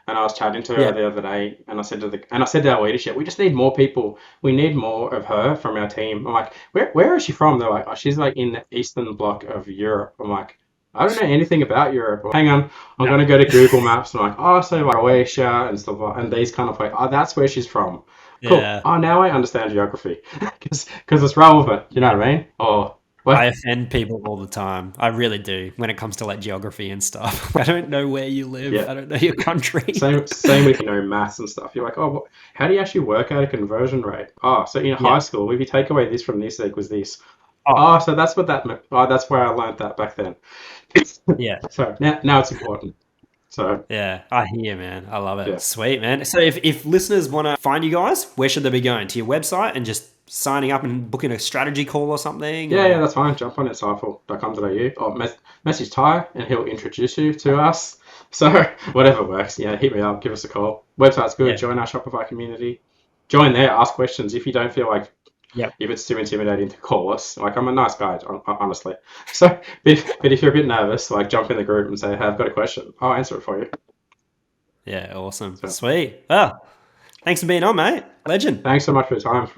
and I was chatting to her Yeah. the other day, and I said to our leadership, we just need more people. We need more of her from our team. I'm like, where is she from? They're like, oh, she's like in the eastern bloc of Europe. I'm like, I don't know anything about Europe. Hang on, I'm going to go to Google Maps. And I'm like, oh, so like Croatia and stuff like, and these kind of like, oh, that's where she's from. Cool. Yeah. Oh, now I understand geography because it's relevant. You know what I mean? Or what? I offend people all the time. I really do when it comes to like geography and stuff. I don't know where you live. Yeah. I don't know your country. Same with maths and stuff. You're like, oh, how do you actually work out a conversion rate? Oh, so in high school, if you take away this from this equals this. Oh, so that's what that meant. Oh, that's where I learned that back then. Yeah. So now it's important. So Yeah, I hear, man. I love it. Yeah. Sweet, man. So if listeners want to find you guys, where should they be going? To your website and just signing up and booking a strategy call or something? yeah, that's fine. Jump on insightful.com.au or message Ty and he'll introduce you to us. So whatever works. Yeah, hit me up. Give us a call. Website's good. Yeah. Join our Shopify community. Join there. Ask questions if you don't feel like. Yep. If it's too intimidating to call us, like I'm a nice guy, honestly. So, but if you're a bit nervous, like jump in the group and say, "Hey, I've got a question." I'll answer it for you. Yeah, awesome. Sweet. Well, thanks for being on, mate. Legend. Thanks so much for your time.